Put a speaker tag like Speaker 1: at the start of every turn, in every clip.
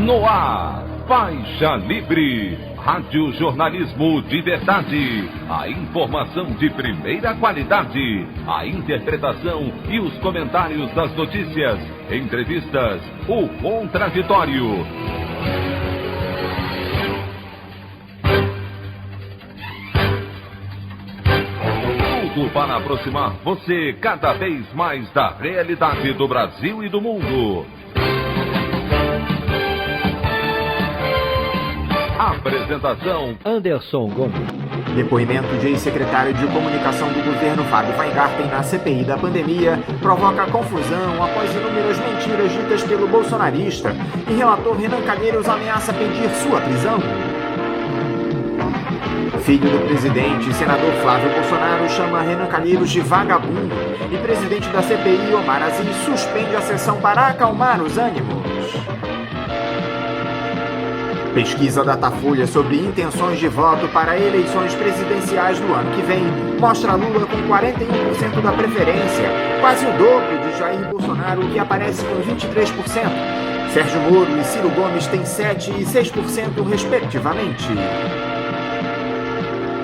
Speaker 1: No ar, Faixa Livre, rádio jornalismo de verdade, a informação de primeira qualidade, a interpretação e os comentários das notícias, entrevistas, o contraditório. Tudo para aproximar você cada vez mais da realidade do Brasil e do mundo. Apresentação:
Speaker 2: Anderson Gomes.
Speaker 3: Depoimento de ex-secretário de Comunicação do governo Fábio Weingarten na CPI da pandemia provoca confusão após inúmeras mentiras ditas pelo bolsonarista e relator Renan Calheiros ameaça pedir sua prisão. Filho do presidente, senador Flávio Bolsonaro, chama Renan Calheiros de vagabundo e presidente da CPI, Omar Aziz, suspende a sessão para acalmar os ânimos. Pesquisa Datafolha sobre intenções de voto para eleições presidenciais do ano que vem mostra Lula com 41% da preferência, quase o dobro de Jair Bolsonaro, que aparece com 23%. Sérgio Moro e Ciro Gomes têm 7% e 6%, respectivamente.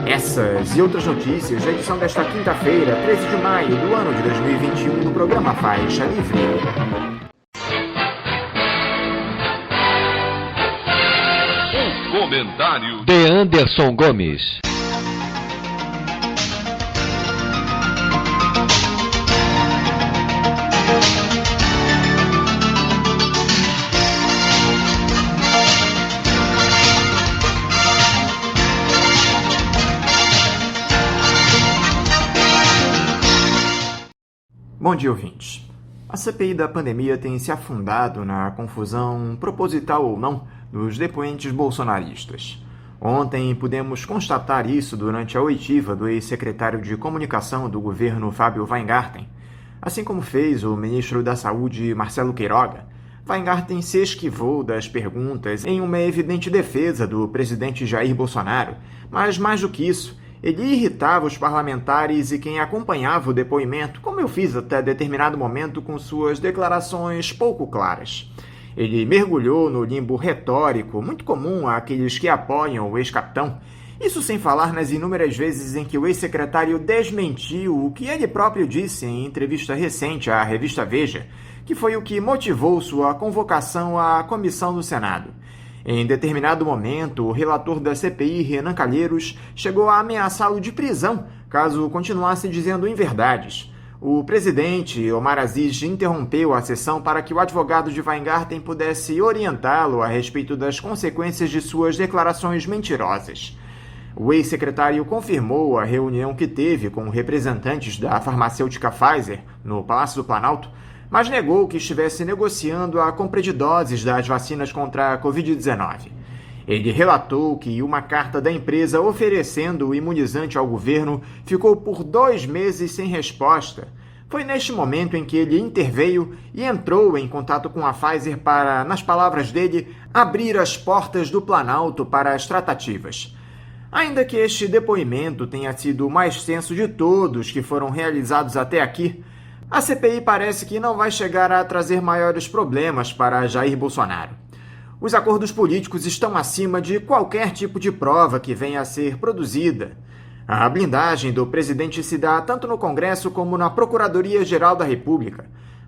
Speaker 3: Essas e outras notícias da edição desta quinta-feira, 13 de maio do ano de 2021, do programa Faixa Livre.
Speaker 1: Comentário
Speaker 2: de Anderson Gomes.
Speaker 3: Bom dia, ouvintes. A CPI da pandemia tem se afundado na confusão, proposital ou não, dos depoentes bolsonaristas. Ontem pudemos constatar isso durante a oitiva do ex-secretário de Comunicação do governo Fábio Weingarten. Assim como fez o ministro da Saúde Marcelo Queiroga, Weingarten se esquivou das perguntas em uma evidente defesa do presidente Jair Bolsonaro, mas mais do que isso, ele irritava os parlamentares e quem acompanhava o depoimento, como eu fiz até determinado momento com suas declarações pouco claras. Ele mergulhou no limbo retórico, muito comum àqueles que apoiam o ex-capitão, isso sem falar nas inúmeras vezes em que o ex-secretário desmentiu o que ele próprio disse em entrevista recente à revista Veja, que foi o que motivou sua convocação à comissão do Senado. Em determinado momento, o relator da CPI, Renan Calheiros, chegou a ameaçá-lo de prisão caso continuasse dizendo inverdades. O presidente, Omar Aziz, interrompeu a sessão para que o advogado de Weingarten pudesse orientá-lo a respeito das consequências de suas declarações mentirosas. O ex-secretário confirmou a reunião que teve com representantes da farmacêutica Pfizer no Palácio do Planalto, mas negou que estivesse negociando a compra de doses das vacinas contra a Covid-19. Ele relatou que uma carta da empresa oferecendo o imunizante ao governo ficou por 2 meses sem resposta. Foi neste momento em que ele interveio e entrou em contato com a Pfizer para, nas palavras dele, abrir as portas do Planalto para as tratativas. Ainda que este depoimento tenha sido o mais extenso de todos que foram realizados até aqui, a CPI parece que não vai chegar a trazer maiores problemas para Jair Bolsonaro. Os acordos políticos estão acima de qualquer tipo de prova que venha a ser produzida. A blindagem do presidente se dá tanto no Congresso como na Procuradoria-Geral da República.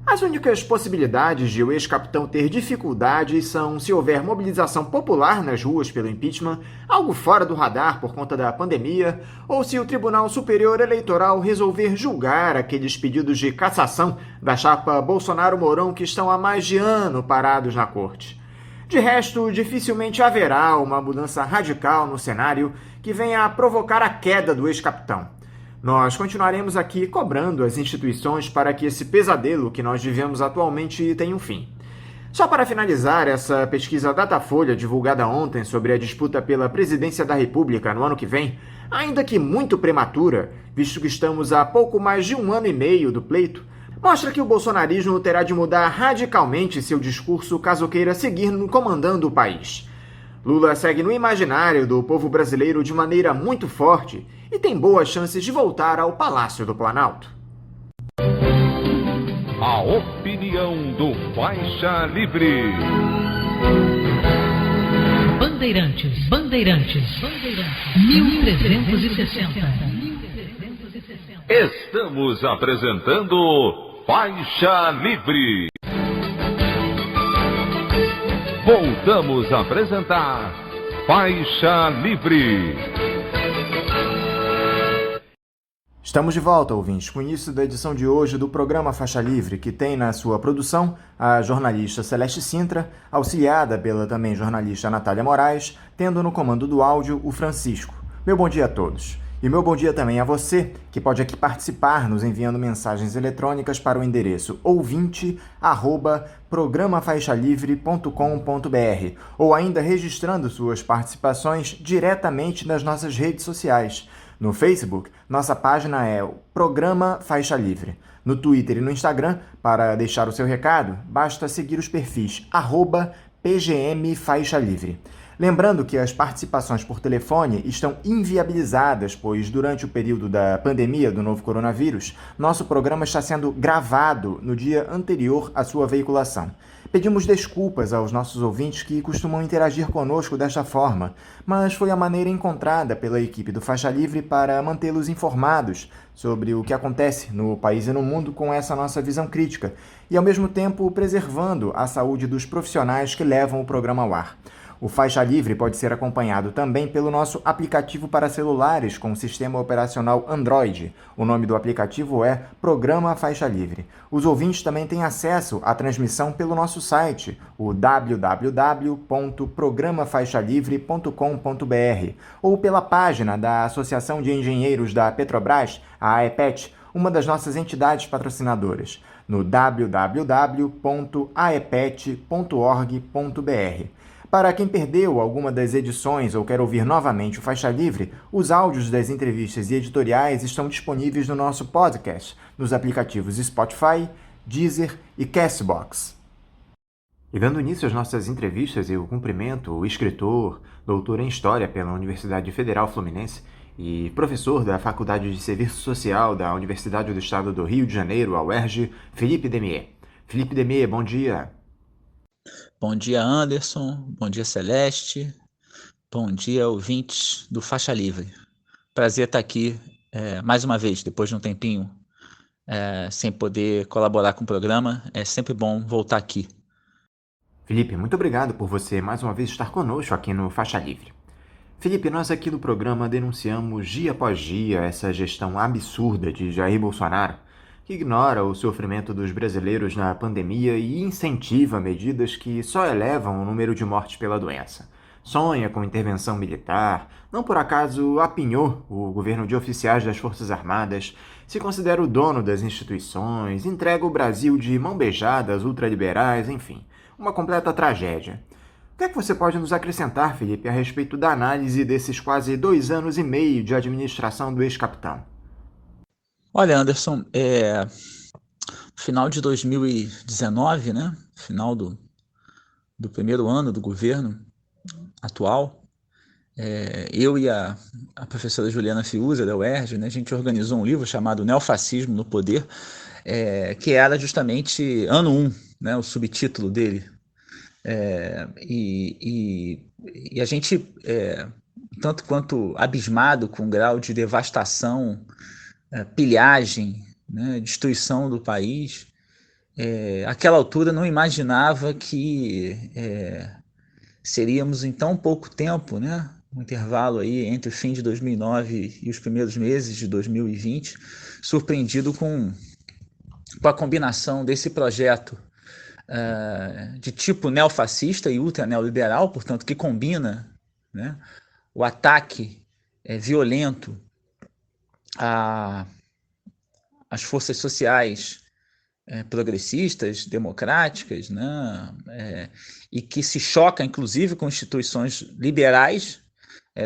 Speaker 3: As únicas possibilidades de o ex-capitão ter dificuldades são se houver mobilização popular nas ruas pelo impeachment, algo fora do radar por conta da pandemia, ou se o Tribunal Superior Eleitoral resolver julgar aqueles pedidos de cassação da chapa Bolsonaro-Mourão que estão há mais de ano parados na corte. De resto, dificilmente haverá uma mudança radical no cenário que venha a provocar a queda do ex-capitão. Nós continuaremos aqui cobrando as instituições para que esse pesadelo que nós vivemos atualmente tenha um fim. Só para finalizar, essa pesquisa Datafolha divulgada ontem sobre a disputa pela presidência da República no ano que vem, ainda que muito prematura, visto que estamos a pouco mais de 1 ano e meio do pleito, mostra que o bolsonarismo terá de mudar radicalmente seu discurso caso queira seguir comandando o país. Lula segue no imaginário do povo brasileiro de maneira muito forte e tem boas chances de voltar ao Palácio do Planalto.
Speaker 1: a opinião do Faixa Livre.
Speaker 4: Bandeirantes, 1360.
Speaker 1: Estamos apresentando Faixa Livre. Voltamos a apresentar Faixa Livre.
Speaker 3: Estamos de volta, ouvintes, com o início da edição de hoje do programa Faixa Livre, que tem na sua produção a jornalista Celeste Sintra, auxiliada pela também jornalista Natália Moraes, tendo no comando do áudio o Francisco. Meu bom dia a todos. E meu bom dia também a você, que pode aqui participar nos enviando mensagens eletrônicas para o endereço ouvinte@programafaixalivre.com.br ou ainda registrando suas participações diretamente nas nossas redes sociais. No Facebook, nossa página é o Programa Faixa Livre. No Twitter e no Instagram, para deixar o seu recado, basta seguir os perfis @PGMFaixaLivre. Lembrando que as participações por telefone estão inviabilizadas, pois durante o período da pandemia do novo coronavírus, nosso programa está sendo gravado no dia anterior à sua veiculação. Pedimos desculpas aos nossos ouvintes que costumam interagir conosco desta forma, mas foi a maneira encontrada pela equipe do Faixa Livre para mantê-los informados sobre o que acontece no país e no mundo com essa nossa visão crítica e, ao mesmo tempo, preservando a saúde dos profissionais que levam o programa ao ar. O Faixa Livre pode ser acompanhado também pelo nosso aplicativo para celulares com sistema operacional Android. O nome do aplicativo é Programa Faixa Livre. Os ouvintes também têm acesso à transmissão pelo nosso site, o www.programafaixalivre.com.br, ou pela página da Associação de Engenheiros da Petrobras, a AEPET, uma das nossas entidades patrocinadoras, no www.aepet.org.br. Para quem perdeu alguma das edições ou quer ouvir novamente o Faixa Livre, os áudios das entrevistas e editoriais estão disponíveis no nosso podcast, nos aplicativos Spotify, Deezer e Castbox. E dando início às nossas entrevistas, eu cumprimento o escritor, doutor em História pela Universidade Federal Fluminense e professor da Faculdade de Serviço Social da Universidade do Estado do Rio de Janeiro, a UERJ, Felipe Demier. Felipe Demier, bom dia.
Speaker 5: Bom dia, Anderson. Bom dia, Celeste. Bom dia, ouvintes do Faixa Livre. Prazer estar aqui mais uma vez, depois de um tempinho sem poder colaborar com o programa. É sempre bom voltar aqui.
Speaker 3: Felipe, muito obrigado por você mais uma vez estar conosco aqui no Faixa Livre. Felipe, nós aqui do programa denunciamos dia após dia essa gestão absurda de Jair Bolsonaro, que ignora o sofrimento dos brasileiros na pandemia e incentiva medidas que só elevam o número de mortes pela doença. Sonha com intervenção militar, não por acaso apinhou o governo de oficiais das Forças Armadas, se considera o dono das instituições, entrega o Brasil de mão beijada às ultraliberais, enfim, uma completa tragédia. O que é que você pode nos acrescentar, Felipe, a respeito da análise desses quase 2 anos e meio de administração do ex-capitão?
Speaker 5: Olha, Anderson, final de 2019, né? Final do primeiro ano do governo atual, eu e a professora Juliana Fiuza, da UERJ, né, a gente organizou um livro chamado Neofascismo no Poder, que era justamente Ano 1, né, o subtítulo dele. E a gente, tanto quanto abismado com o grau de devastação, pilhagem, né, destruição do país, àquela altura não imaginava que seríamos em tão pouco tempo, né, um intervalo aí entre o fim de 2009 e os primeiros meses de 2020, surpreendido com a combinação desse projeto de tipo neofascista e ultra-neoliberal, portanto, que combina, né, o ataque violento às forças sociais progressistas, democráticas, né, e que se choca, inclusive, com instituições liberais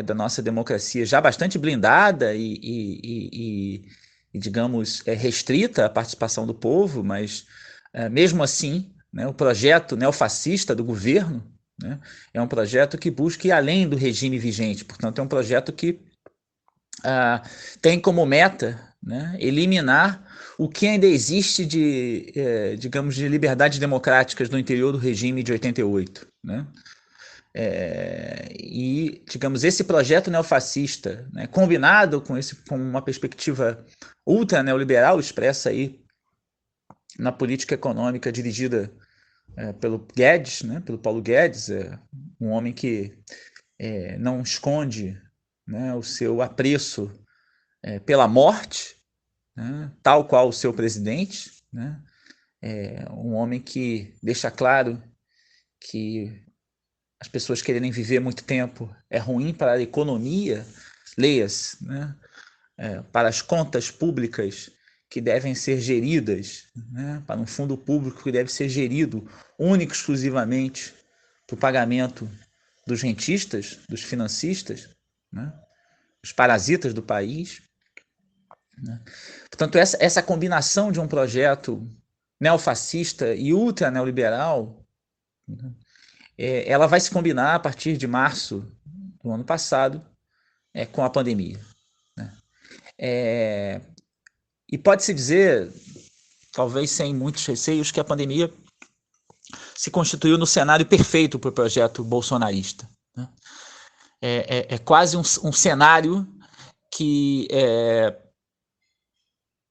Speaker 5: da nossa democracia, já bastante blindada e digamos, restrita à participação do povo, mas, mesmo assim, né, o projeto neofascista do governo, né, é um projeto que busca ir além do regime vigente, portanto, é um projeto que tem como meta, né, eliminar o que ainda existe de, digamos, de liberdades democráticas no interior do regime de 88, né? E, digamos, esse projeto neofascista, né, combinado com uma perspectiva ultra neoliberal expressa aí na política econômica dirigida pelo Guedes, né, pelo Paulo Guedes, um homem que não esconde, né, o seu apreço pela morte, né, tal qual o seu presidente, né, um homem que deixa claro que as pessoas quererem viver muito tempo é ruim para a economia, leia-se, né, para as contas públicas que devem ser geridas, né, para um fundo público que deve ser gerido único e exclusivamente para o pagamento dos rentistas, dos financistas, né, os parasitas do país, né? Portanto, essa combinação de um projeto neofascista e ultra neoliberal, né, ela vai se combinar a partir de março do ano passado com a pandemia, né? E pode-se dizer, talvez sem muitos receios, que a pandemia se constituiu no cenário perfeito para o projeto bolsonarista, né? É quase um cenário que,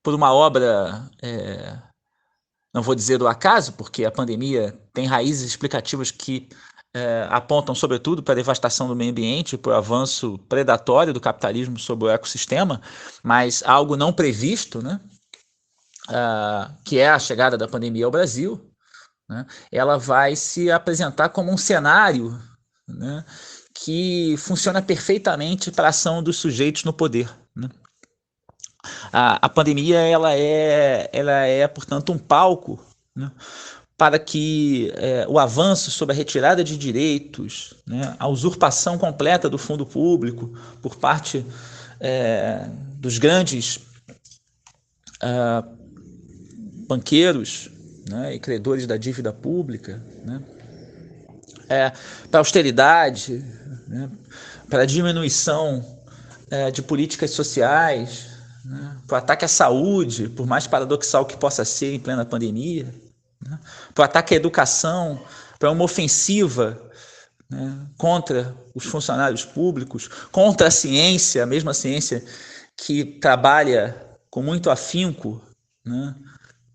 Speaker 5: por uma obra, não vou dizer do acaso, porque a pandemia tem raízes explicativas que apontam, sobretudo, para a devastação do meio ambiente, para o avanço predatório do capitalismo sobre o ecossistema, mas algo não previsto, né, que é a chegada da pandemia ao Brasil, né, ela vai se apresentar como um cenário, né, que funciona perfeitamente para a ação dos sujeitos no poder, né? A pandemia ela é, portanto, um palco, né, para que o avanço sobre a retirada de direitos, né, a usurpação completa do fundo público por parte dos grandes banqueiros, né, e credores da dívida pública, né, para a austeridade, né, para a diminuição de políticas sociais, né, para o ataque à saúde, por mais paradoxal que possa ser em plena pandemia, né, para o ataque à educação, para uma ofensiva, né, contra os funcionários públicos, contra a ciência, a mesma ciência que trabalha com muito afinco, né,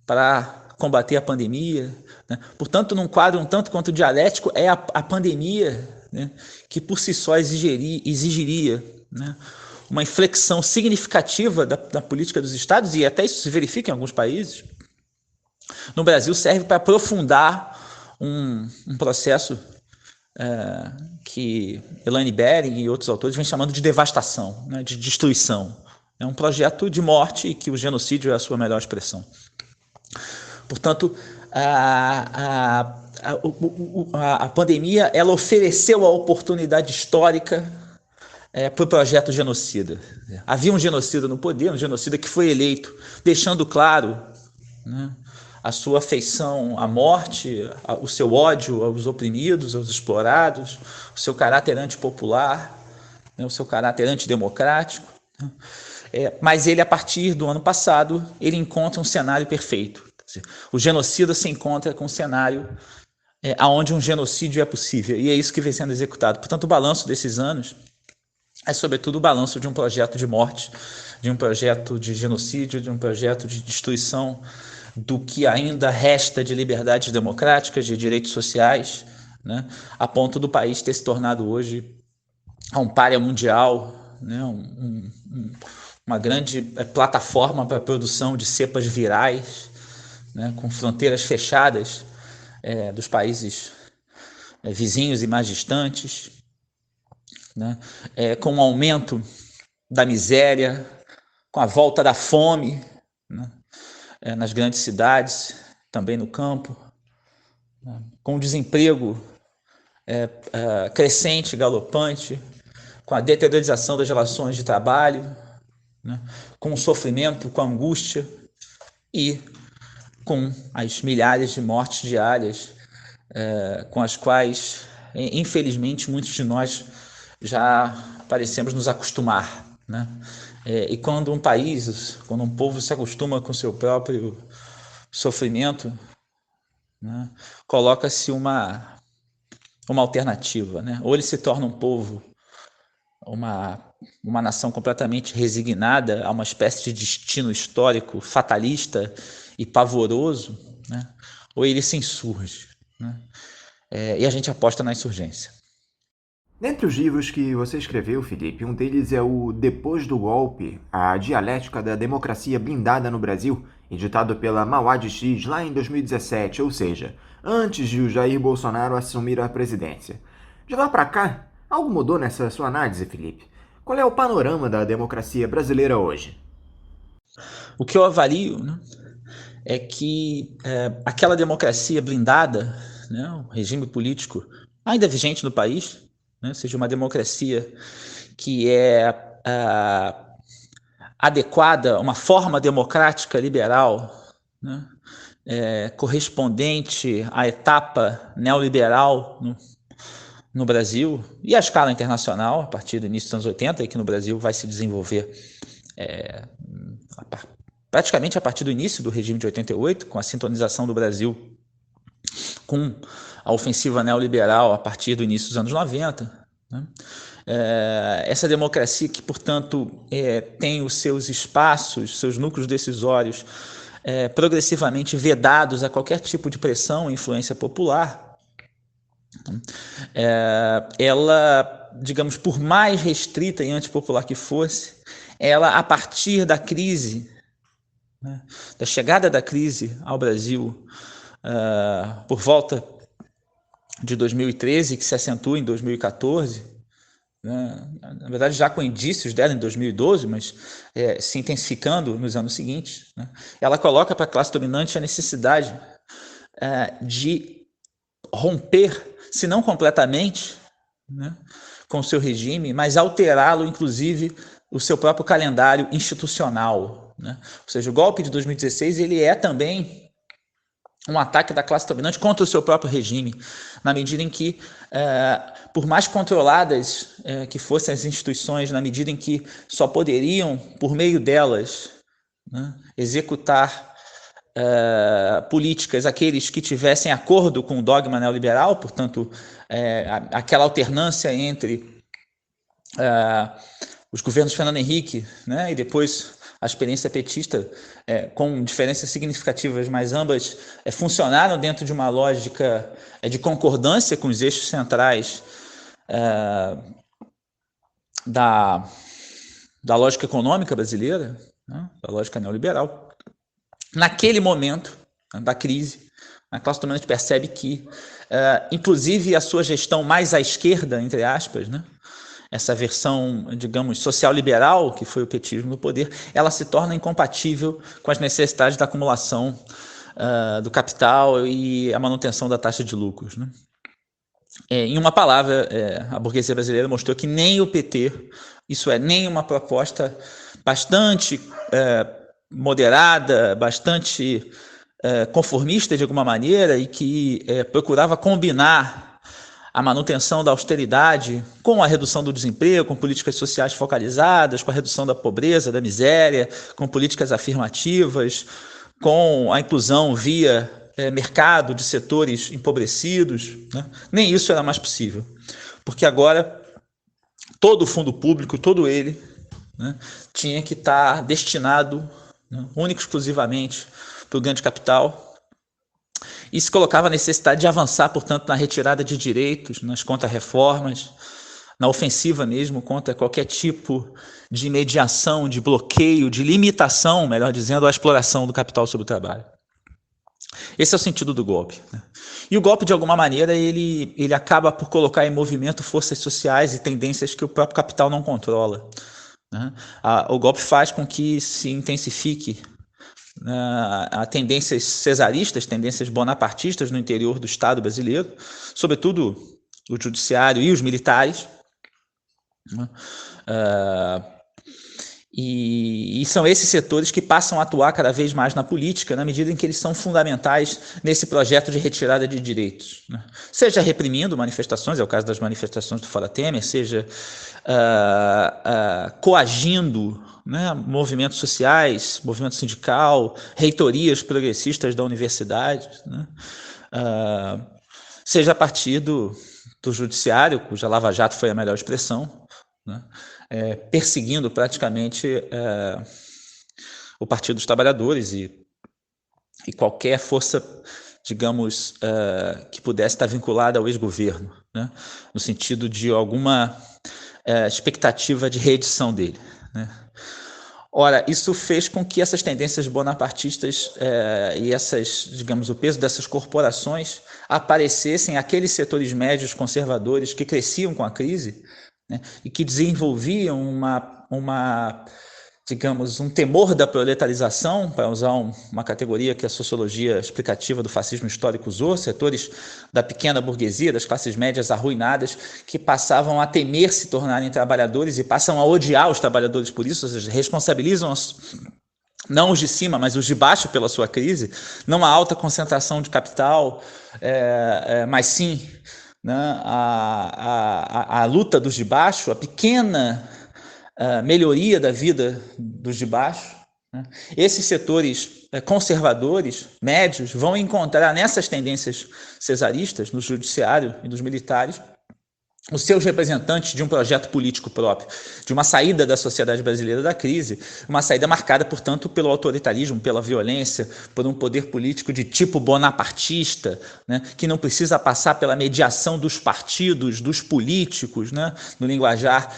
Speaker 5: para combater a pandemia, né. Portanto, num quadro um tanto quanto dialético, é a pandemia, né, que por si só exigiria, né, uma inflexão significativa da política dos estados, e até isso se verifica em alguns países. No Brasil, serve para aprofundar um processo que Elaine Bering e outros autores vêm chamando de devastação, né, de destruição. É um projeto de morte e que o genocídio é a sua melhor expressão. Portanto, a pandemia ela ofereceu a oportunidade histórica para o projeto genocida. Havia um genocida no poder, um genocida que foi eleito, deixando claro, né, a sua afeição à morte, o seu ódio aos oprimidos, aos explorados, o seu caráter antipopular, né, o seu caráter antidemocrático, né. Mas ele, a partir do ano passado, ele encontra um cenário perfeito. O genocida se encontra com um cenário onde um genocídio é possível, e é isso que vem sendo executado. Portanto, o balanço desses anos é, sobretudo, o balanço de um projeto de morte, de um projeto de genocídio, de um projeto de destruição do que ainda resta de liberdades democráticas, de direitos sociais, né, a ponto do país ter se tornado hoje um pária mundial, né, uma grande plataforma para a produção de cepas virais, né, com fronteiras fechadas dos países vizinhos e mais distantes, né, com o aumento da miséria, com a volta da fome, né, nas grandes cidades, também no campo, né, com o desemprego crescente, galopante, com a deteriorização das relações de trabalho, né, com o sofrimento, com a angústia e com as milhares de mortes diárias com as quais, infelizmente, muitos de nós já parecemos nos acostumar, né? E quando quando um povo se acostuma com o seu próprio sofrimento, né, coloca-se uma alternativa, né? Ou ele se torna um povo, uma nação completamente resignada a uma espécie de destino histórico fatalista e pavoroso, né? Ou ele se insurge, né? E a gente aposta na insurgência.
Speaker 3: Dentre os livros que você escreveu, Felipe, um deles é o Depois do Golpe, a dialética da democracia blindada no Brasil, editado pela Mauá de X lá em 2017, ou seja, antes de o Jair Bolsonaro assumir a presidência. De lá para cá, algo mudou nessa sua análise, Felipe? Qual é o panorama da democracia brasileira hoje?
Speaker 5: O que eu avalio, né, é que aquela democracia blindada, né, o regime político ainda vigente no país, né, seja uma democracia que é adequada, uma forma democrática liberal, né, correspondente à etapa neoliberal no Brasil e à escala internacional, a partir do início dos anos 80, e que no Brasil vai se desenvolver praticamente a partir do início do regime de 88, com a sintonização do Brasil com a ofensiva neoliberal a partir do início dos anos 90, né? Essa democracia que, portanto, tem os seus espaços, seus núcleos decisórios progressivamente vedados a qualquer tipo de pressão e influência popular, ela, digamos, por mais restrita e antipopular que fosse, ela, a partir da crise, né, da chegada da crise ao Brasil, por volta de 2013, que se acentua em 2014, né, na verdade já com indícios dela em 2012, mas se intensificando nos anos seguintes, né, ela coloca para a classe dominante a necessidade de romper, se não completamente, né, com o seu regime, mas alterá-lo, inclusive, o seu próprio calendário institucional, né? Ou seja, o golpe de 2016 ele é também um ataque da classe dominante contra o seu próprio regime, na medida em que, por mais controladas que fossem as instituições, na medida em que só poderiam, por meio delas, né, executar políticas aqueles que tivessem acordo com o dogma neoliberal, portanto, aquela alternância entre os governos Fernando Henrique, né, e depois a experiência petista, com diferenças significativas, mas ambas funcionaram dentro de uma lógica de concordância com os eixos centrais da lógica econômica brasileira, né, da lógica neoliberal. Naquele momento, né, da crise, a classe dominante percebe que, inclusive, a sua gestão mais à esquerda, entre aspas, né, essa versão, digamos, social-liberal, que foi o petismo no poder, ela se torna incompatível com as necessidades da acumulação do capital e a manutenção da taxa de lucros, né? Em uma palavra, a burguesia brasileira mostrou que nem o PT, isso é, nem uma proposta bastante moderada, bastante conformista de alguma maneira e que procurava combinar a manutenção da austeridade com a redução do desemprego, com políticas sociais focalizadas, com a redução da pobreza, da miséria, com políticas afirmativas, com a inclusão via mercado de setores empobrecidos, né? Nem isso era mais possível, porque agora todo o fundo público, todo ele, né, tinha que estar destinado, né, única e exclusivamente para o grande capital. E se colocava a necessidade de avançar, portanto, na retirada de direitos, nas contra-reformas, na ofensiva mesmo contra qualquer tipo de mediação, de bloqueio, de limitação, melhor dizendo, à exploração do capital sobre o trabalho. Esse é o sentido do golpe, né? E o golpe, de alguma maneira, ele acaba por colocar em movimento forças sociais e tendências que o próprio capital não controla, né? O golpe faz com que se intensifique a tendências cesaristas, tendências bonapartistas no interior do Estado brasileiro, sobretudo o judiciário e os militares, né? E são esses setores que passam a atuar cada vez mais na política, na medida em que eles são fundamentais nesse projeto de retirada de direitos, né? Seja reprimindo manifestações, é o caso das manifestações do Fora Temer, seja coagindo, né, movimentos sociais, movimento sindical, reitorias progressistas da universidade, né, seja a partir do judiciário, cuja Lava Jato foi a melhor expressão, né, perseguindo praticamente o Partido dos Trabalhadores e qualquer força, digamos, que pudesse estar vinculada ao ex-governo, né, no sentido de alguma expectativa de reedição dele, né. Ora, isso fez com que essas tendências bonapartistas e digamos, o peso dessas corporações aparecessem aqueles setores médios conservadores que cresciam com a crise, né, e que desenvolviam digamos, um temor da proletarização, para usar uma categoria que a sociologia explicativa do fascismo histórico usou, setores da pequena burguesia, das classes médias arruinadas, que passavam a temer se tornarem trabalhadores e passam a odiar os trabalhadores por isso, ou seja, responsabilizam não os de cima, mas os de baixo pela sua crise, não a alta concentração de capital, mas sim, né, a luta dos de baixo, a pequena melhoria da vida dos de baixo, né? Esses setores conservadores, médios, vão encontrar nessas tendências cesaristas, no judiciário e nos militares, os seus representantes de um projeto político próprio, de uma saída da sociedade brasileira da crise, uma saída marcada, portanto, pelo autoritarismo, pela violência, por um poder político de tipo bonapartista, né, que não precisa passar pela mediação dos partidos, dos políticos, né, no linguajar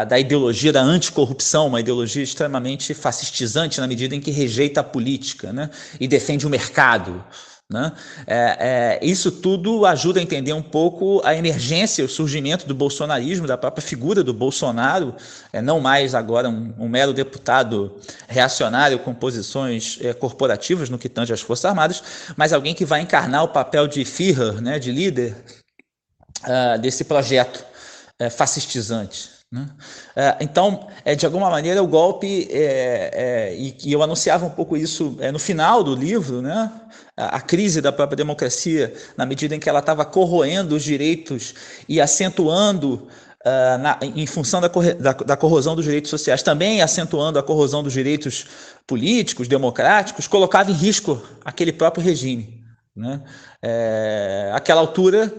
Speaker 5: da ideologia da anticorrupção, uma ideologia extremamente fascistizante na medida em que rejeita a política, né, e defende o mercado, né? Isso tudo ajuda a entender um pouco a emergência, o surgimento do bolsonarismo, da própria figura do Bolsonaro, não mais agora um mero deputado reacionário com posições corporativas no que tange às Forças Armadas, mas alguém que vai encarnar o papel de Führer, né, de líder desse projeto fascistizante, né? Então, de alguma maneira, o golpe, e eu anunciava um pouco isso no final do livro, né? A crise da própria democracia, na medida em que ela estava corroendo os direitos e acentuando, em função da corrosão dos direitos sociais, também acentuando a corrosão dos direitos políticos, democráticos, colocava em risco aquele próprio regime, né? Àquela altura,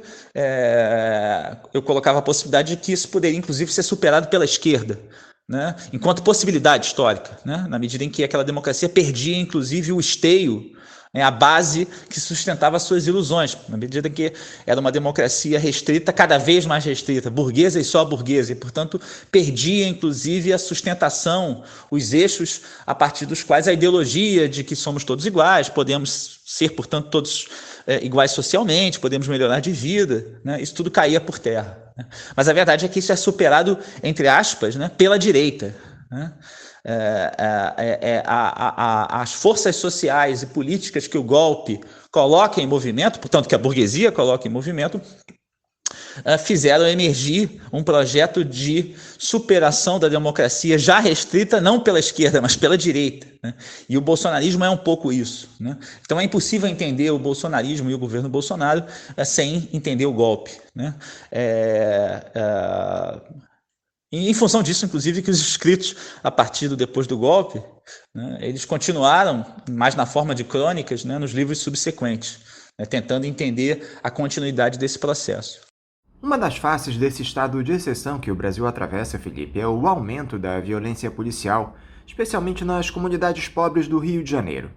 Speaker 5: eu colocava a possibilidade de que isso poderia, inclusive, ser superado pela esquerda, né? Enquanto possibilidade histórica, né? Na medida em que aquela democracia perdia, inclusive, o esteio, a base que sustentava as suas ilusões, na medida em que era uma democracia restrita, cada vez mais restrita, burguesa e só burguesa, e, portanto, perdia, inclusive, a sustentação, os eixos a partir dos quais a ideologia de que somos todos iguais, podemos ser, portanto, todos iguais socialmente, podemos melhorar de vida, né? Isso tudo caía por terra, né? Mas a verdade é que isso é superado, entre aspas, né, pela direita, né? As forças sociais e políticas que o golpe coloca em movimento, portanto que a burguesia coloca em movimento, fizeram emergir um projeto de superação da democracia já restrita, não pela esquerda, mas pela direita, né? E o bolsonarismo é um pouco isso, né? Então é impossível entender o bolsonarismo e o governo Bolsonaro sem entender o golpe, né? E em função disso, inclusive, que os escritos a partir do depois do golpe, né, eles continuaram, mais na forma de crônicas, né, nos livros subsequentes, né, tentando entender a continuidade desse processo.
Speaker 3: Uma das faces desse estado de exceção que o Brasil atravessa, Felipe, é o aumento da violência policial, especialmente nas comunidades pobres do Rio de Janeiro.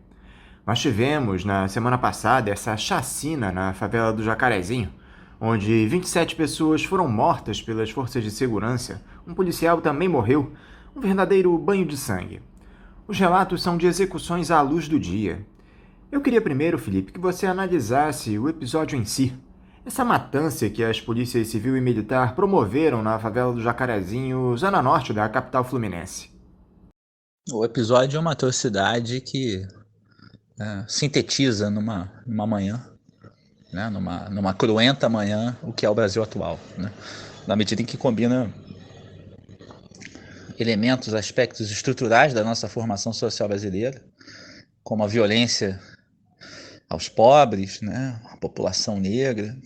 Speaker 3: Nós tivemos, na semana passada, essa chacina na favela do Jacarezinho, onde 27 pessoas foram mortas pelas forças de segurança, um policial também morreu, um verdadeiro banho de sangue. Os relatos são de execuções à luz do dia. Eu queria primeiro, Felipe, que você analisasse o episódio em si. Essa matança que as polícias civil e militar promoveram na favela do Jacarezinho, zona norte da capital fluminense.
Speaker 5: O episódio é uma atrocidade que sintetiza numa manhã, né, numa cruenta manhã, o que é o Brasil atual, né? Na medida em que combina elementos, aspectos estruturais da nossa formação social brasileira, como a violência aos pobres, né, a população negra,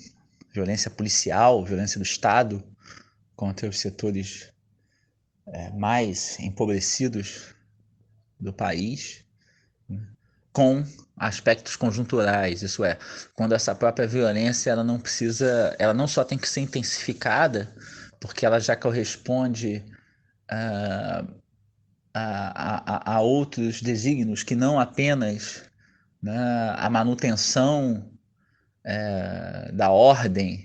Speaker 5: violência policial, violência do Estado contra os setores mais empobrecidos do país, né, com aspectos conjunturais, isso é, quando essa própria violência ela não só tem que ser intensificada, porque ela já corresponde a outros desígnios que não apenas, né, a manutenção da ordem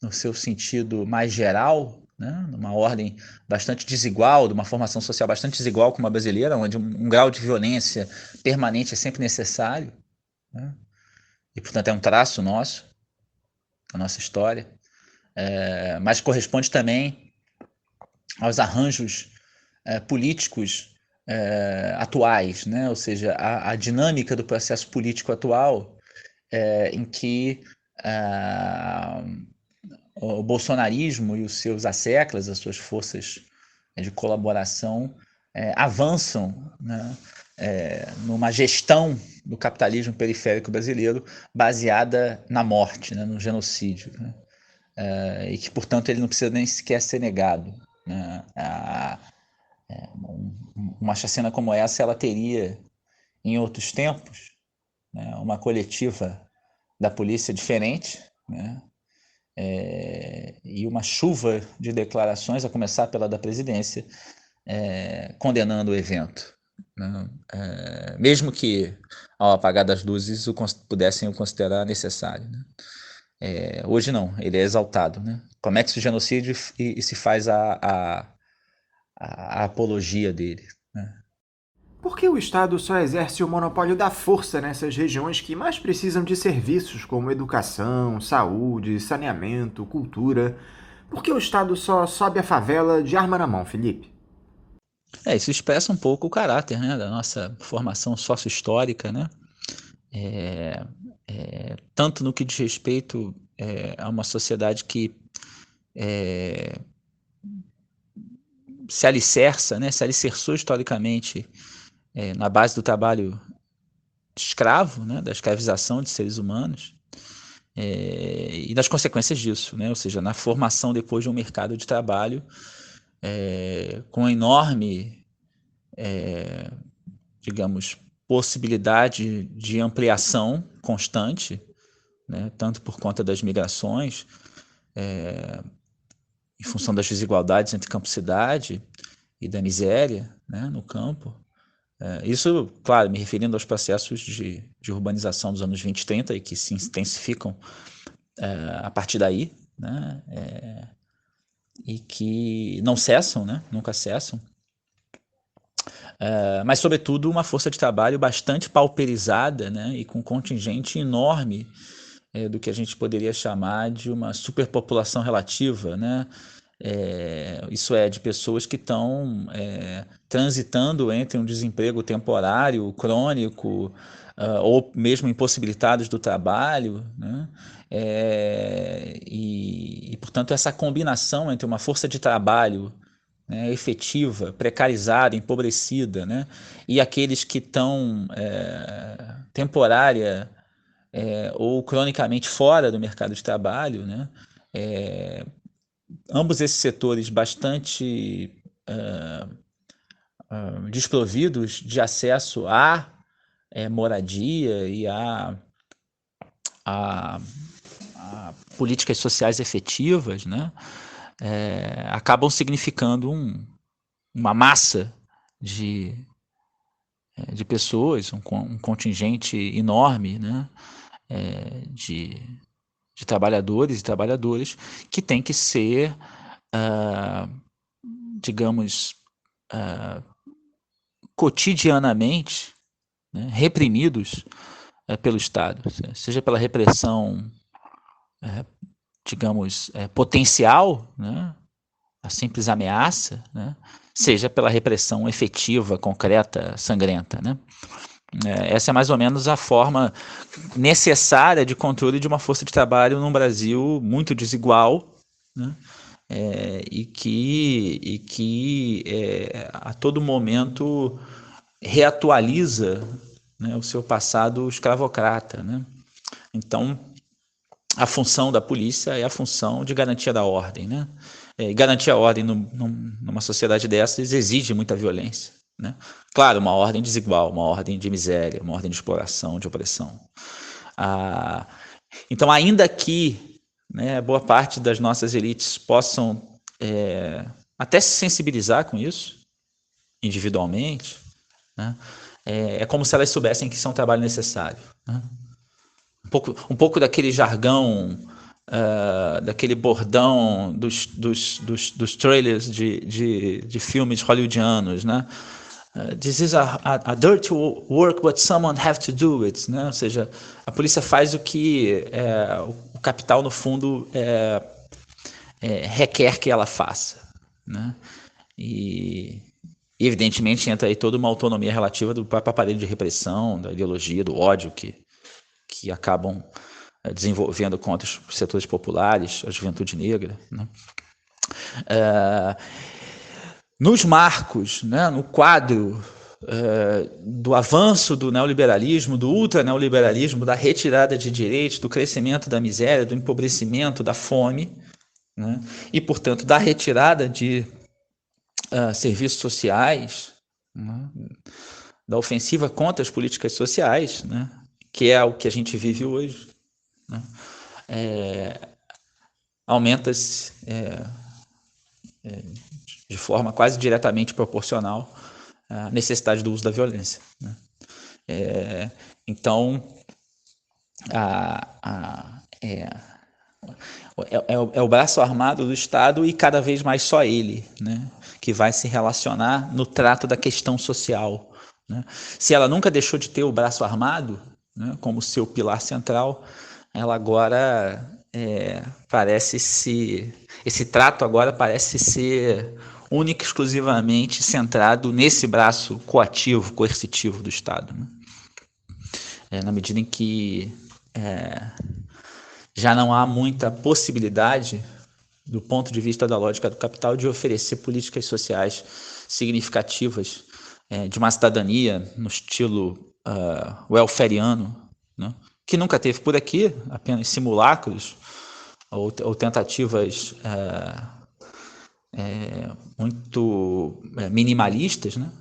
Speaker 5: no seu sentido mais geral, né, numa ordem bastante desigual, de uma formação social bastante desigual como a brasileira, onde um grau de violência permanente é sempre necessário, né, e, portanto, é um traço nosso, da nossa história, mas corresponde também aos arranjos políticos atuais, né, ou seja, a dinâmica do processo político atual, em que o bolsonarismo e os seus asseclas, as suas forças de colaboração, avançam, né, numa gestão do capitalismo periférico brasileiro baseada na morte, né, no genocídio, né, e que, portanto, ele não precisa nem sequer ser negado, né. Uma chacina como essa, ela teria, em outros tempos, né, uma coletiva da polícia diferente, né, e uma chuva de declarações, a começar pela da presidência, condenando o evento, né, mesmo que, ao apagar das luzes, pudessem o considerar necessário, né. Hoje não, ele é exaltado, né. Comete-se o genocídio e se faz a apologia dele, né.
Speaker 3: Por que o Estado só exerce o monopólio da força nessas regiões que mais precisam de serviços como educação, saúde, saneamento, cultura? Por que o Estado só sobe a favela de arma na mão, Felipe?
Speaker 5: Isso expressa um pouco o caráter, né, da nossa formação sócio-histórica, né, tanto no que diz respeito a uma sociedade que se alicerça, né, se alicerçou historicamente na base do trabalho escravo, né, da escravização de seres humanos, e das consequências disso, né, ou seja, na formação depois de um mercado de trabalho com enorme, digamos, possibilidade de ampliação constante, né, tanto por conta das migrações, em função das desigualdades entre campo e cidade e da miséria, né, no campo. Isso, claro, me referindo aos processos de urbanização dos anos 20 e 30 e que se intensificam a partir daí, né, e que não cessam, né, nunca cessam, mas, sobretudo, uma força de trabalho bastante pauperizada, né, e com um contingente enorme do que a gente poderia chamar de uma superpopulação relativa, né? Isso é, de pessoas que estão transitando entre um desemprego temporário, crônico, ou mesmo impossibilitados do trabalho, né? Portanto, essa combinação entre uma força de trabalho, né, efetiva, precarizada, empobrecida, né, e aqueles que estão temporária ou cronicamente fora do mercado de trabalho, né, ambos esses setores bastante desprovidos de acesso à moradia e a políticas sociais efetivas, né, acabam significando uma massa de pessoas, um contingente enorme, né, de trabalhadores e trabalhadoras que tem que ser, digamos, cotidianamente, né, reprimidos pelo Estado, seja pela repressão, digamos, potencial, né, a simples ameaça, né, seja pela repressão efetiva, concreta, sangrenta, né. Essa é mais ou menos a forma necessária de controle de uma força de trabalho num Brasil muito desigual, né, e que a todo momento reatualiza, né, o seu passado escravocrata, né? Então, a função da polícia é a função de garantia da ordem, né? E garantir a ordem numa sociedade dessas exige muita violência, né? Claro, uma ordem desigual, uma ordem de miséria, uma ordem de exploração, de opressão. Então, ainda que, né, boa parte das nossas elites possam até se sensibilizar com isso, individualmente, né, é como se elas soubessem que isso é um trabalho necessário, né? Um pouco daquele jargão, daquele bordão dos trailers de filmes hollywoodianos, né? This is a dirty work, but someone have to do it, né? Ou seja, a polícia faz o que o capital, no fundo, requer que ela faça, né? E evidentemente entra aí toda uma autonomia relativa do próprio aparelho de repressão, da ideologia, do ódio que acabam desenvolvendo contra os setores populares, a juventude negra, né? Nos marcos, né, no quadro do avanço do neoliberalismo, do ultraneoliberalismo, da retirada de direitos, do crescimento da miséria, do empobrecimento, da fome, né, e, portanto, da retirada de serviços sociais, né, da ofensiva contra as políticas sociais, né, que é o que a gente vive hoje, né, aumenta-se de forma quase diretamente proporcional a necessidade do uso da violência, né? Então, é o braço armado do Estado e cada vez mais só ele, né, que vai se relacionar no trato da questão social, né? Se ela nunca deixou de ter o braço armado, né, como seu pilar central, ela agora esse trato agora parece ser única e exclusivamente centrado nesse braço coativo, coercitivo do Estado, né? Na medida em que já não há muita possibilidade, do ponto de vista da lógica do capital, de oferecer políticas sociais significativas, de uma cidadania no estilo welfariano, né, que nunca teve por aqui, apenas simulacros ou tentativas muito minimalistas, né,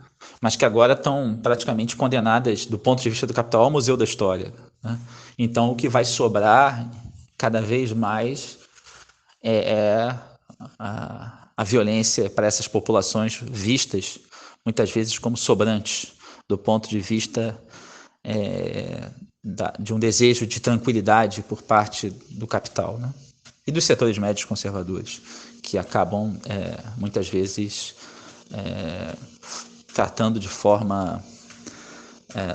Speaker 5: mas que agora estão praticamente condenadas, do ponto de vista do capital, ao museu da história, né? Então, o que vai sobrar cada vez mais é a violência para essas populações vistas muitas vezes como sobrantes, do ponto de vista de um desejo de tranquilidade por parte do capital, né? E dos setores médios conservadores, que acabam muitas vezes tratando de forma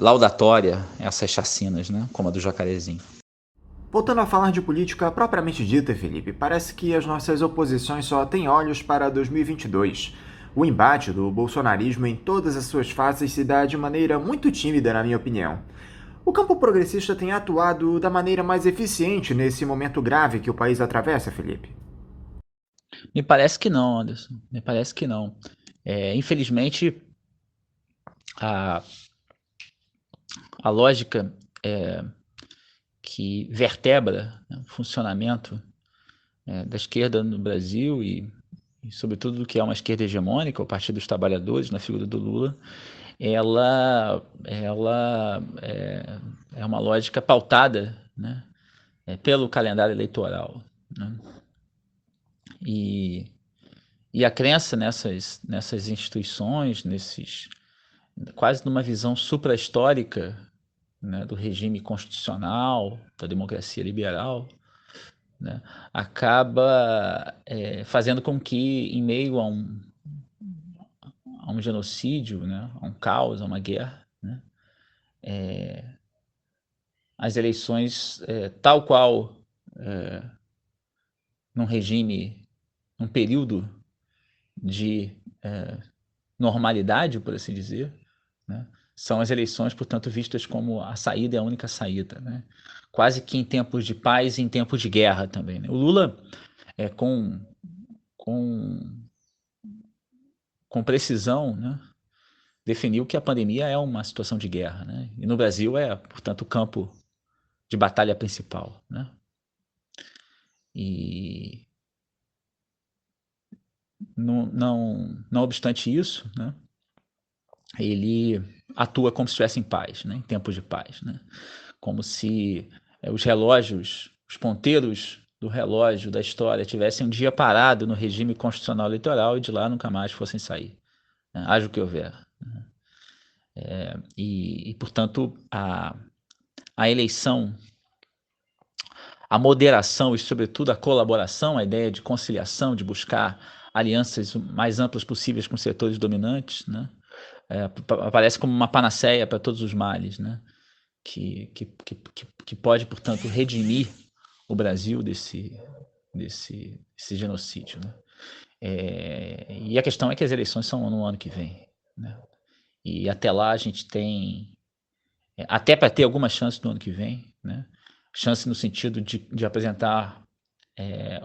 Speaker 5: laudatória essas chacinas, né? Como a do Jacarezinho.
Speaker 3: Voltando a falar de política propriamente dita, Felipe, parece que as nossas oposições só têm olhos para 2022. O embate do bolsonarismo em todas as suas faces se dá de maneira muito tímida, na minha opinião. O campo progressista tem atuado da maneira mais eficiente nesse momento grave que o país atravessa, Felipe?
Speaker 5: Me parece que não, Anderson. Me parece que não. Infelizmente, a lógica que vertebra, né, o funcionamento da esquerda no Brasil e sobretudo do que é uma esquerda hegemônica, o Partido dos Trabalhadores, na figura do Lula, ela é uma lógica pautada, né, pelo calendário eleitoral, né? E a crença nessas instituições, quase numa visão supra-histórica, né, do regime constitucional, da democracia liberal, né, acaba fazendo com que, em meio a um genocídio, né, a um caos, a uma guerra, né, as eleições, tal qual num período de normalidade, por assim dizer, né, são as eleições, portanto, vistas como a saída e a única saída, né? Quase que em tempos de paz e em tempos de guerra também, né? O Lula, com com precisão, né, definiu que a pandemia é uma situação de guerra, né? E no Brasil é, portanto, o campo de batalha principal, né? E não obstante isso, né, ele atua como se estivesse em paz, né, em tempos de paz, né? Como se os relógios, os ponteiros do relógio da história tivessem um dia parado no regime constitucional eleitoral e de lá nunca mais fossem sair, né? Haja o que houver, né? Portanto, a eleição, a moderação e, sobretudo, a colaboração, a ideia de conciliação, de buscar alianças mais amplas possíveis com setores dominantes, né, aparece como uma panaceia para todos os males, né, que pode, portanto, redimir o Brasil desse genocídio, né. E a questão é que as eleições são no ano que vem, né, e até lá a gente tem, até para ter alguma chance no ano que vem, né, chance no sentido de apresentar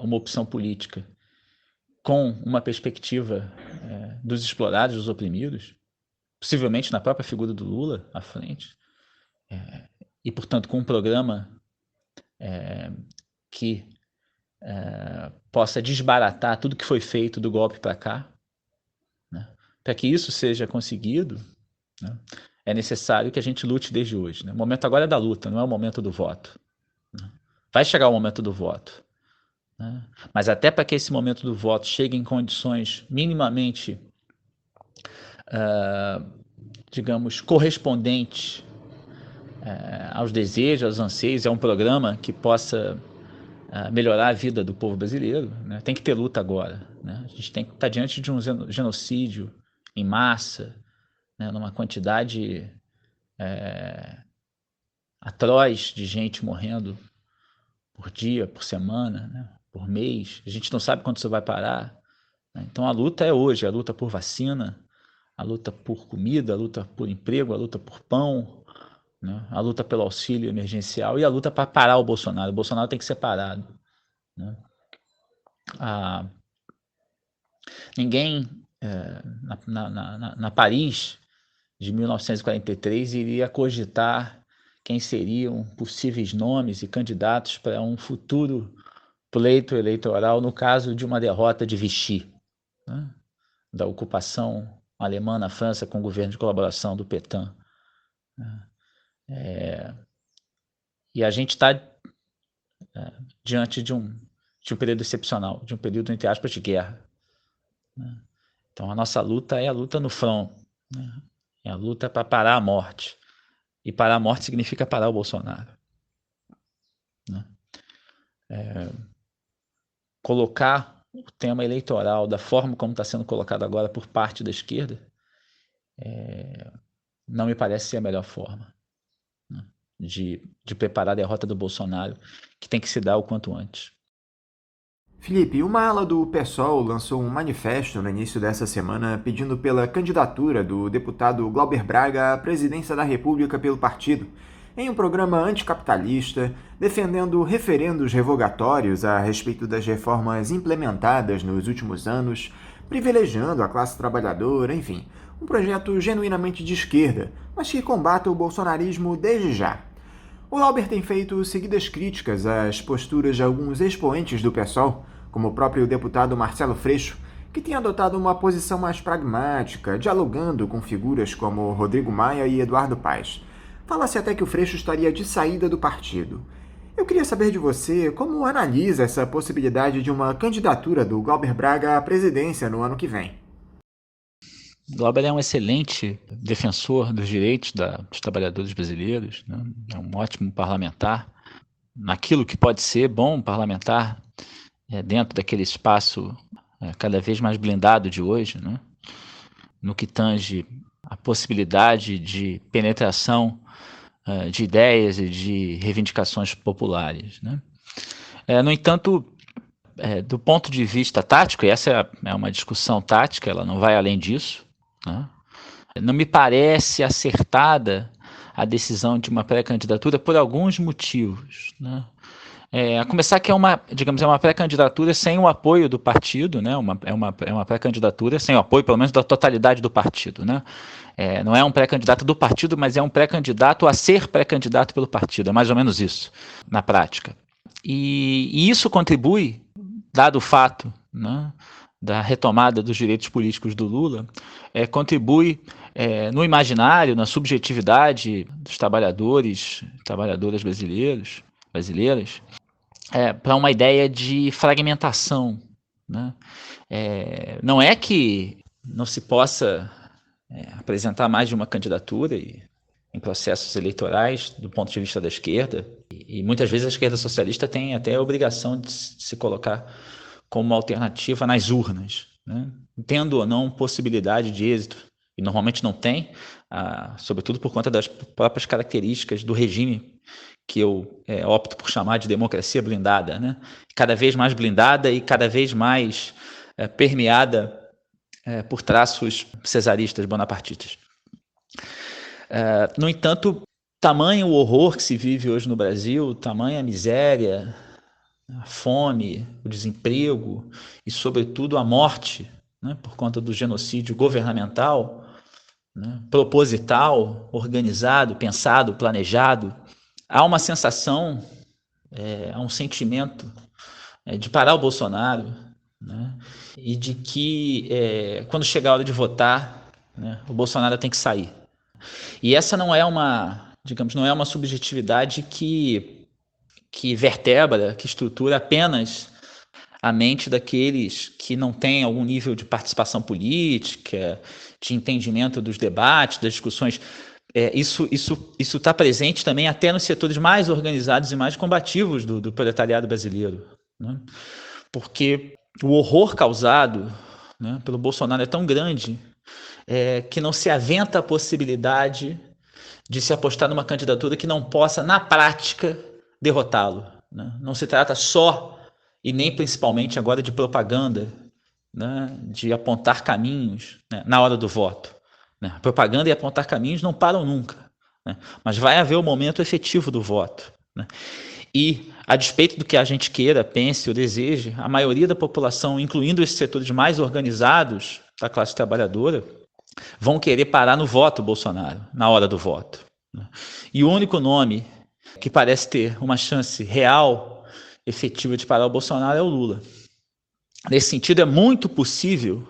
Speaker 5: uma opção política com uma perspectiva dos explorados, dos oprimidos, possivelmente na própria figura do Lula à frente, e, portanto, com um programa que possa desbaratar tudo que foi feito do golpe para cá, né? Para que isso seja conseguido, né, é necessário que a gente lute desde hoje, né? O momento agora é da luta, não é o momento do voto, né? Vai chegar o momento do voto, né? Mas até para que esse momento do voto chegue em condições minimamente, digamos, correspondentes aos desejos, aos anseios, é um programa que possa melhorar a vida do povo brasileiro, né? Tem que ter luta agora, né? A gente tem que estar diante de um genocídio em massa, né? Numa quantidade atroz de gente morrendo por dia, por semana, né, por mês. A gente não sabe quando isso vai parar, né? Então a luta é hoje, a luta por vacina, a luta por comida, a luta por emprego, a luta por pão, né, a luta pelo auxílio emergencial e a luta para parar o Bolsonaro. O Bolsonaro tem que ser parado, né? Ninguém na Paris de 1943 iria cogitar quem seriam possíveis nomes e candidatos para um futuro pleito eleitoral no caso de uma derrota de Vichy, né, da ocupação alemã na França com o governo de colaboração do Pétain, né. E a gente está diante de um período excepcional, de um período, entre aspas, de guerra, né. Então a nossa luta é a luta no front, né, é a luta para parar a morte. E parar a morte significa parar o Bolsonaro, né? Colocar o tema eleitoral da forma como está sendo colocado agora por parte da esquerda não me parece ser a melhor forma, né, de preparar a derrota do Bolsonaro, que tem que se dar o quanto antes.
Speaker 3: Felipe, uma ala do PSOL lançou um manifesto no início dessa semana pedindo pela candidatura do deputado Glauber Braga à presidência da República pelo partido, em um programa anticapitalista, defendendo referendos revogatórios a respeito das reformas implementadas nos últimos anos, privilegiando a classe trabalhadora, enfim, um projeto genuinamente de esquerda, mas que combata o bolsonarismo desde já. O Glauber tem feito seguidas críticas às posturas de alguns expoentes do PSOL, como o próprio deputado Marcelo Freixo, que tem adotado uma posição mais pragmática, dialogando com figuras como Rodrigo Maia e Eduardo Paes. Fala-se até que o Freixo estaria de saída do partido. Eu queria saber de você como analisa essa possibilidade de uma candidatura do Glauber Braga à presidência no ano que vem.
Speaker 5: Glauber é um excelente defensor dos direitos dos trabalhadores brasileiros, né? É um ótimo parlamentar, naquilo que pode ser bom parlamentar dentro daquele espaço cada vez mais blindado de hoje, né? No que tange a possibilidade de penetração de ideias e de reivindicações populares, né? No entanto, do ponto de vista tático, e essa é uma discussão tática, ela não vai além disso, né? Não me parece acertada a decisão de uma pré-candidatura por alguns motivos, né? A começar que é uma pré-candidatura sem o apoio do partido, né? É uma pré-candidatura sem o apoio, pelo menos, da totalidade do partido, né? Não é um pré-candidato do partido, mas é um pré-candidato a ser pré-candidato pelo partido, é mais ou menos isso, na prática. E isso contribui, dado o fato, né, da retomada dos direitos políticos do Lula, contribui no imaginário, na subjetividade dos trabalhadoras brasileiras, para uma ideia de fragmentação, né? Não é que não se possa apresentar mais de uma candidatura em processos eleitorais do ponto de vista da esquerda, e muitas vezes a esquerda socialista tem até a obrigação de se colocar como uma alternativa nas urnas, né? Tendo ou não possibilidade de êxito, e normalmente não tem, sobretudo por conta das próprias características do regime que eu opto por chamar de democracia blindada, né? Cada vez mais blindada e cada vez mais permeada por traços cesaristas, bonapartistas. No entanto, tamanho o horror que se vive hoje no Brasil, tamanha miséria, a fome, o desemprego e, sobretudo, a morte, né, por conta do genocídio governamental, né, proposital, organizado, pensado, planejado, há uma sensação, há um sentimento de parar o Bolsonaro, né, e de que, quando chegar a hora de votar, né, o Bolsonaro tem que sair. E essa não é uma subjetividade que vertebra, que estrutura apenas a mente daqueles que não têm algum nível de participação política, de entendimento dos debates, das discussões. Isso está presente também até nos setores mais organizados e mais combativos do proletariado brasileiro, né? Porque o horror causado, né, pelo Bolsonaro é tão grande que não se aventa a possibilidade de se apostar numa candidatura que não possa, na prática, derrotá-lo, né? Não se trata só, e nem principalmente agora, de propaganda, né, de apontar caminhos, né, na hora do voto, né? Propaganda e apontar caminhos não param nunca, né? Mas vai haver o momento efetivo do voto, né? E, a despeito do que a gente queira, pense ou deseje, a maioria da população, incluindo esses setores mais organizados da classe trabalhadora, vão querer parar no voto Bolsonaro, na hora do voto, né? E o único nome que parece ter uma chance real, efetiva de parar o Bolsonaro é o Lula. Nesse sentido, é muito possível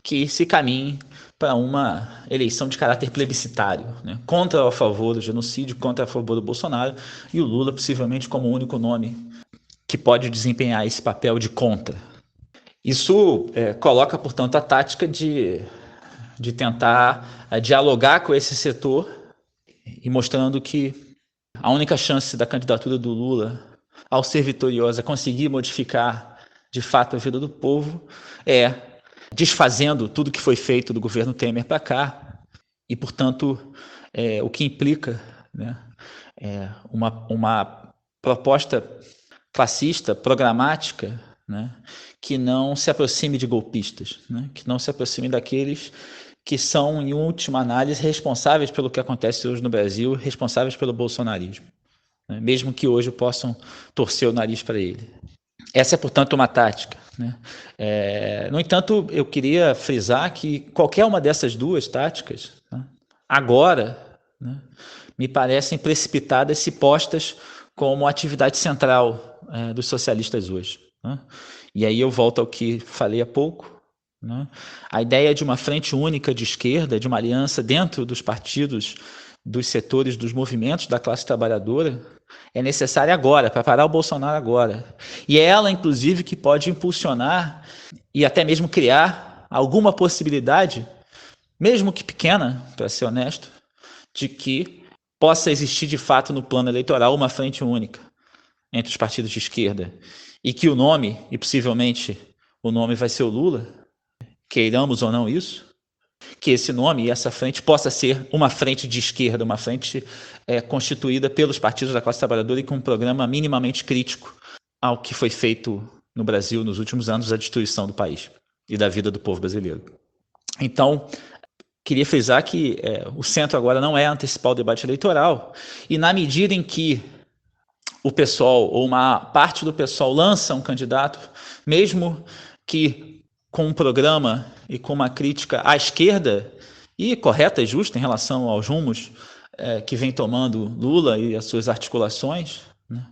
Speaker 5: que se caminhe para uma eleição de caráter plebiscitário, né? Contra ou a favor do genocídio, contra ou a favor do Bolsonaro, e o Lula possivelmente como o único nome que pode desempenhar esse papel de contra. Isso coloca, portanto, a tática de tentar dialogar com esse setor e mostrando que a única chance da candidatura do Lula, ao ser vitoriosa, conseguir modificar de fato a vida do povo, desfazendo tudo que foi feito do governo Temer para cá, e, portanto, o que implica, né, uma proposta classista, programática, né, que não se aproxime de golpistas, né, que não se aproxime daqueles que são, em última análise, responsáveis pelo que acontece hoje no Brasil, responsáveis pelo bolsonarismo, né, mesmo que hoje possam torcer o nariz para ele. Essa é, portanto, uma tática, né? No entanto, eu queria frisar que qualquer uma dessas duas táticas, né, agora, né, me parecem precipitadas se postas como atividade central dos socialistas hoje, né? E aí eu volto ao que falei há pouco, né? A ideia de uma frente única de esquerda, de uma aliança dentro dos partidos, dos setores, dos movimentos da classe trabalhadora, é necessária agora, para parar o Bolsonaro agora. E é ela, inclusive, que pode impulsionar e até mesmo criar alguma possibilidade, mesmo que pequena, para ser honesto, de que possa existir de fato no plano eleitoral uma frente única entre os partidos de esquerda, e que o nome, e possivelmente o nome vai ser o Lula, queiramos ou não isso, que esse nome e essa frente possa ser uma frente de esquerda, uma frente constituída pelos partidos da classe trabalhadora e com um programa minimamente crítico ao que foi feito no Brasil nos últimos anos, a destruição do país e da vida do povo brasileiro. Então, queria frisar que o centro agora não é antecipar o debate eleitoral, e na medida em que o PSOL ou uma parte do PSOL lança um candidato, mesmo que com um programa e com uma crítica à esquerda, e correta e justa em relação aos rumos que vem tomando Lula e as suas articulações, né,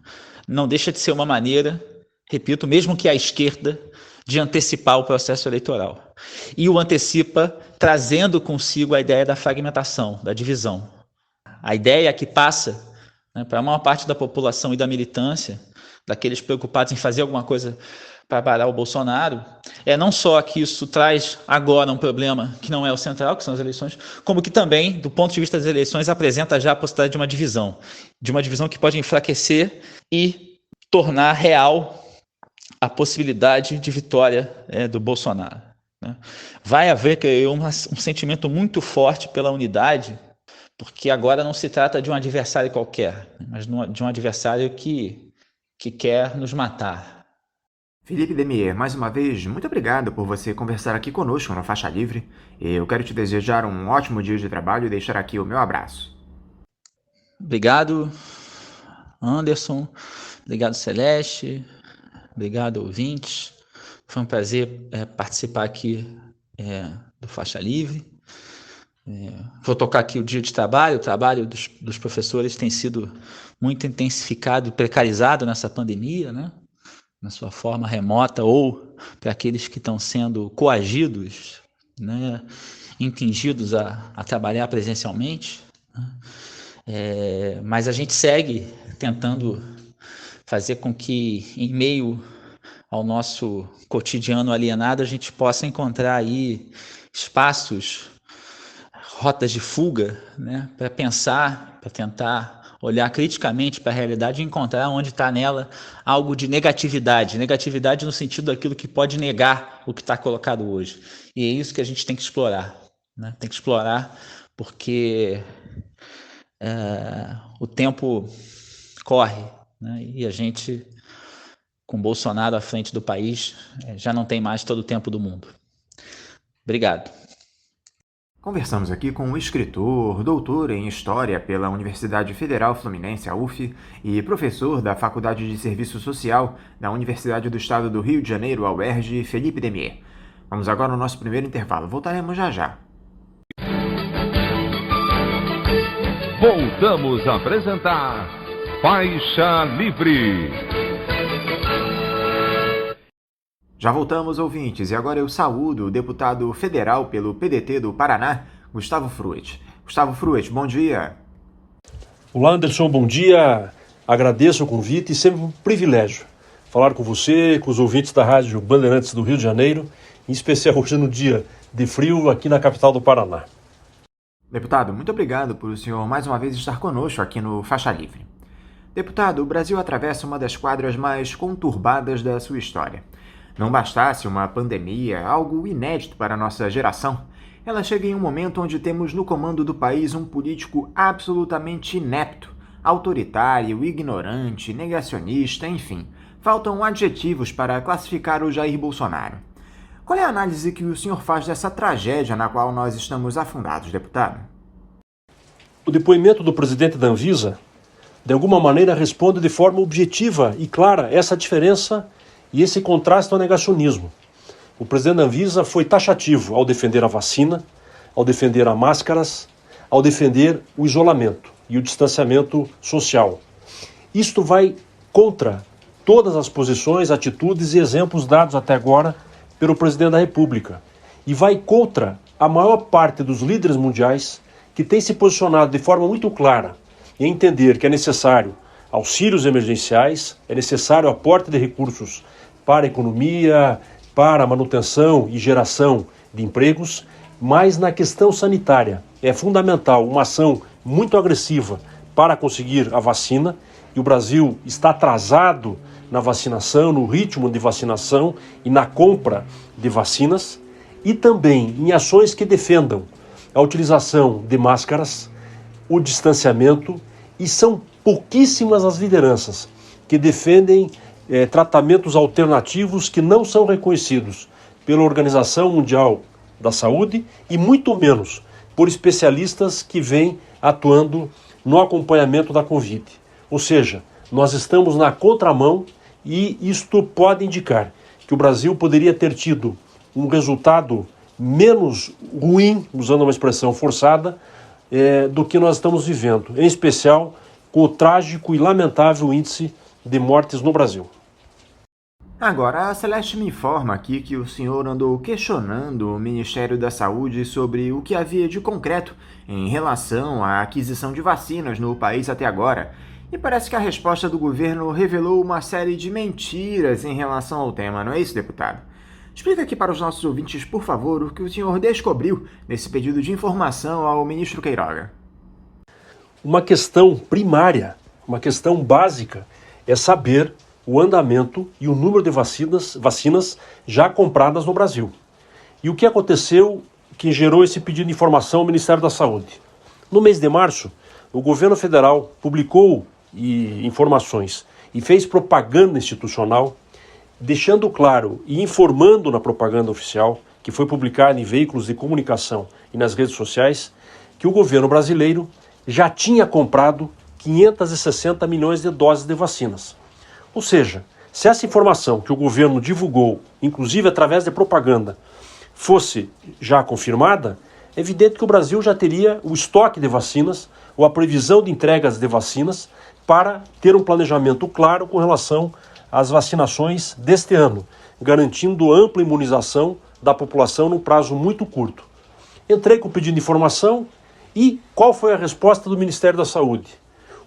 Speaker 5: não deixa de ser uma maneira, repito, mesmo que à esquerda, de antecipar o processo eleitoral. E o antecipa trazendo consigo a ideia da fragmentação, da divisão. A ideia que passa, né, para a maior parte da população e da militância, daqueles preocupados em fazer alguma coisa para parar o Bolsonaro, é não só que isso traz agora um problema que não é o central, que são as eleições, como que também, do ponto de vista das eleições, apresenta já a possibilidade de uma divisão que pode enfraquecer e tornar real a possibilidade de vitória do Bolsonaro, né? Vai haver, creio, um sentimento muito forte pela unidade, porque agora não se trata de um adversário qualquer, mas de um adversário que quer nos matar.
Speaker 3: Felipe Demier, mais uma vez, muito obrigado por você conversar aqui conosco no Faixa Livre. Eu quero te desejar um ótimo dia de trabalho e deixar aqui o meu abraço.
Speaker 5: Obrigado, Anderson. Obrigado, Celeste. Obrigado, ouvintes. Foi um prazer participar aqui do Faixa Livre. Vou tocar aqui o dia de trabalho. O trabalho dos professores tem sido muito intensificado e precarizado nessa pandemia, né? Na sua forma remota, ou para aqueles que estão sendo coagidos, né, impingidos a trabalhar presencialmente, né? Mas a gente segue tentando fazer com que, em meio ao nosso cotidiano alienado, a gente possa encontrar aí espaços, rotas de fuga, né, para pensar, para tentar olhar criticamente para a realidade e encontrar onde está nela algo de negatividade no sentido daquilo que pode negar o que está colocado hoje. E é isso que a gente tem que explorar, né? Tem que explorar porque o tempo corre, né? E a gente, com Bolsonaro à frente do país, já não tem mais todo o tempo do mundo. Obrigado.
Speaker 3: Conversamos aqui com o escritor, doutor em História pela Universidade Federal Fluminense, a UF, e professor da Faculdade de Serviço Social da Universidade do Estado do Rio de Janeiro, a UERJ, Felipe Demier. Vamos agora ao nosso primeiro intervalo. Voltaremos já já.
Speaker 1: Voltamos a apresentar Faixa Livre.
Speaker 3: Já voltamos, ouvintes, e agora eu saúdo o deputado federal pelo PDT do Paraná, Gustavo Fruet. Gustavo Fruet, bom dia.
Speaker 6: Olá, Anderson, bom dia. Agradeço o convite e sempre um privilégio falar com você, com os ouvintes da Rádio Bandeirantes do Rio de Janeiro, em especial hoje no dia de frio aqui na capital do Paraná.
Speaker 3: Deputado, muito obrigado por o senhor mais uma vez estar conosco aqui no Faixa Livre. Deputado, o Brasil atravessa uma das quadras mais conturbadas da sua história. Não bastasse uma pandemia, algo inédito para a nossa geração, ela chega em um momento onde temos no comando do país um político absolutamente inepto, autoritário, ignorante, negacionista, enfim, faltam adjetivos para classificar o Jair Bolsonaro. Qual é a análise que o senhor faz dessa tragédia na qual nós estamos afundados, deputado?
Speaker 6: O depoimento do presidente da Anvisa, de alguma maneira, responde de forma objetiva e clara essa diferença e esse contraste ao negacionismo. O presidente da Anvisa foi taxativo ao defender a vacina, ao defender as máscaras, ao defender o isolamento e o distanciamento social. Isto vai contra todas as posições, atitudes e exemplos dados até agora pelo presidente da República. E vai contra a maior parte dos líderes mundiais que tem se posicionado de forma muito clara em entender que é necessário auxílios emergenciais, é necessário aporte de recursos para a economia, para a manutenção e geração de empregos, mas na questão sanitária é fundamental uma ação muito agressiva para conseguir a vacina, e o Brasil está atrasado na vacinação, no ritmo de vacinação e na compra de vacinas, e também em ações que defendam a utilização de máscaras, o distanciamento, e são pouquíssimas as lideranças que defendem tratamentos alternativos que não são reconhecidos pela Organização Mundial da Saúde e muito menos por especialistas que vêm atuando no acompanhamento da Covid. Ou seja, nós estamos na contramão e isto pode indicar que o Brasil poderia ter tido um resultado menos ruim, usando uma expressão forçada, do que nós estamos vivendo, em especial com o trágico e lamentável índice de mortes no Brasil.
Speaker 3: Agora, a Celeste me informa aqui que o senhor andou questionando o Ministério da Saúde sobre o que havia de concreto em relação à aquisição de vacinas no país até agora. E parece que a resposta do governo revelou uma série de mentiras em relação ao tema, não é isso, deputado? Explica aqui para os nossos ouvintes, por favor, o que o senhor descobriu nesse pedido de informação ao ministro Queiroga.
Speaker 6: Uma questão primária, uma questão básica, é saber o andamento e o número de vacinas já compradas no Brasil. E o que aconteceu que gerou esse pedido de informação ao Ministério da Saúde? No mês de março, o governo federal publicou informações e fez propaganda institucional, deixando claro e informando na propaganda oficial, que foi publicada em veículos de comunicação e nas redes sociais, que o governo brasileiro já tinha comprado 560 milhões de doses de vacinas. Ou seja, se essa informação que o governo divulgou, inclusive através de propaganda, fosse já confirmada, é evidente que o Brasil já teria o estoque de vacinas ou a previsão de entregas de vacinas para ter um planejamento claro com relação às vacinações deste ano, garantindo ampla imunização da população num prazo muito curto. Entrei com o pedido de informação e qual foi a resposta do Ministério da Saúde?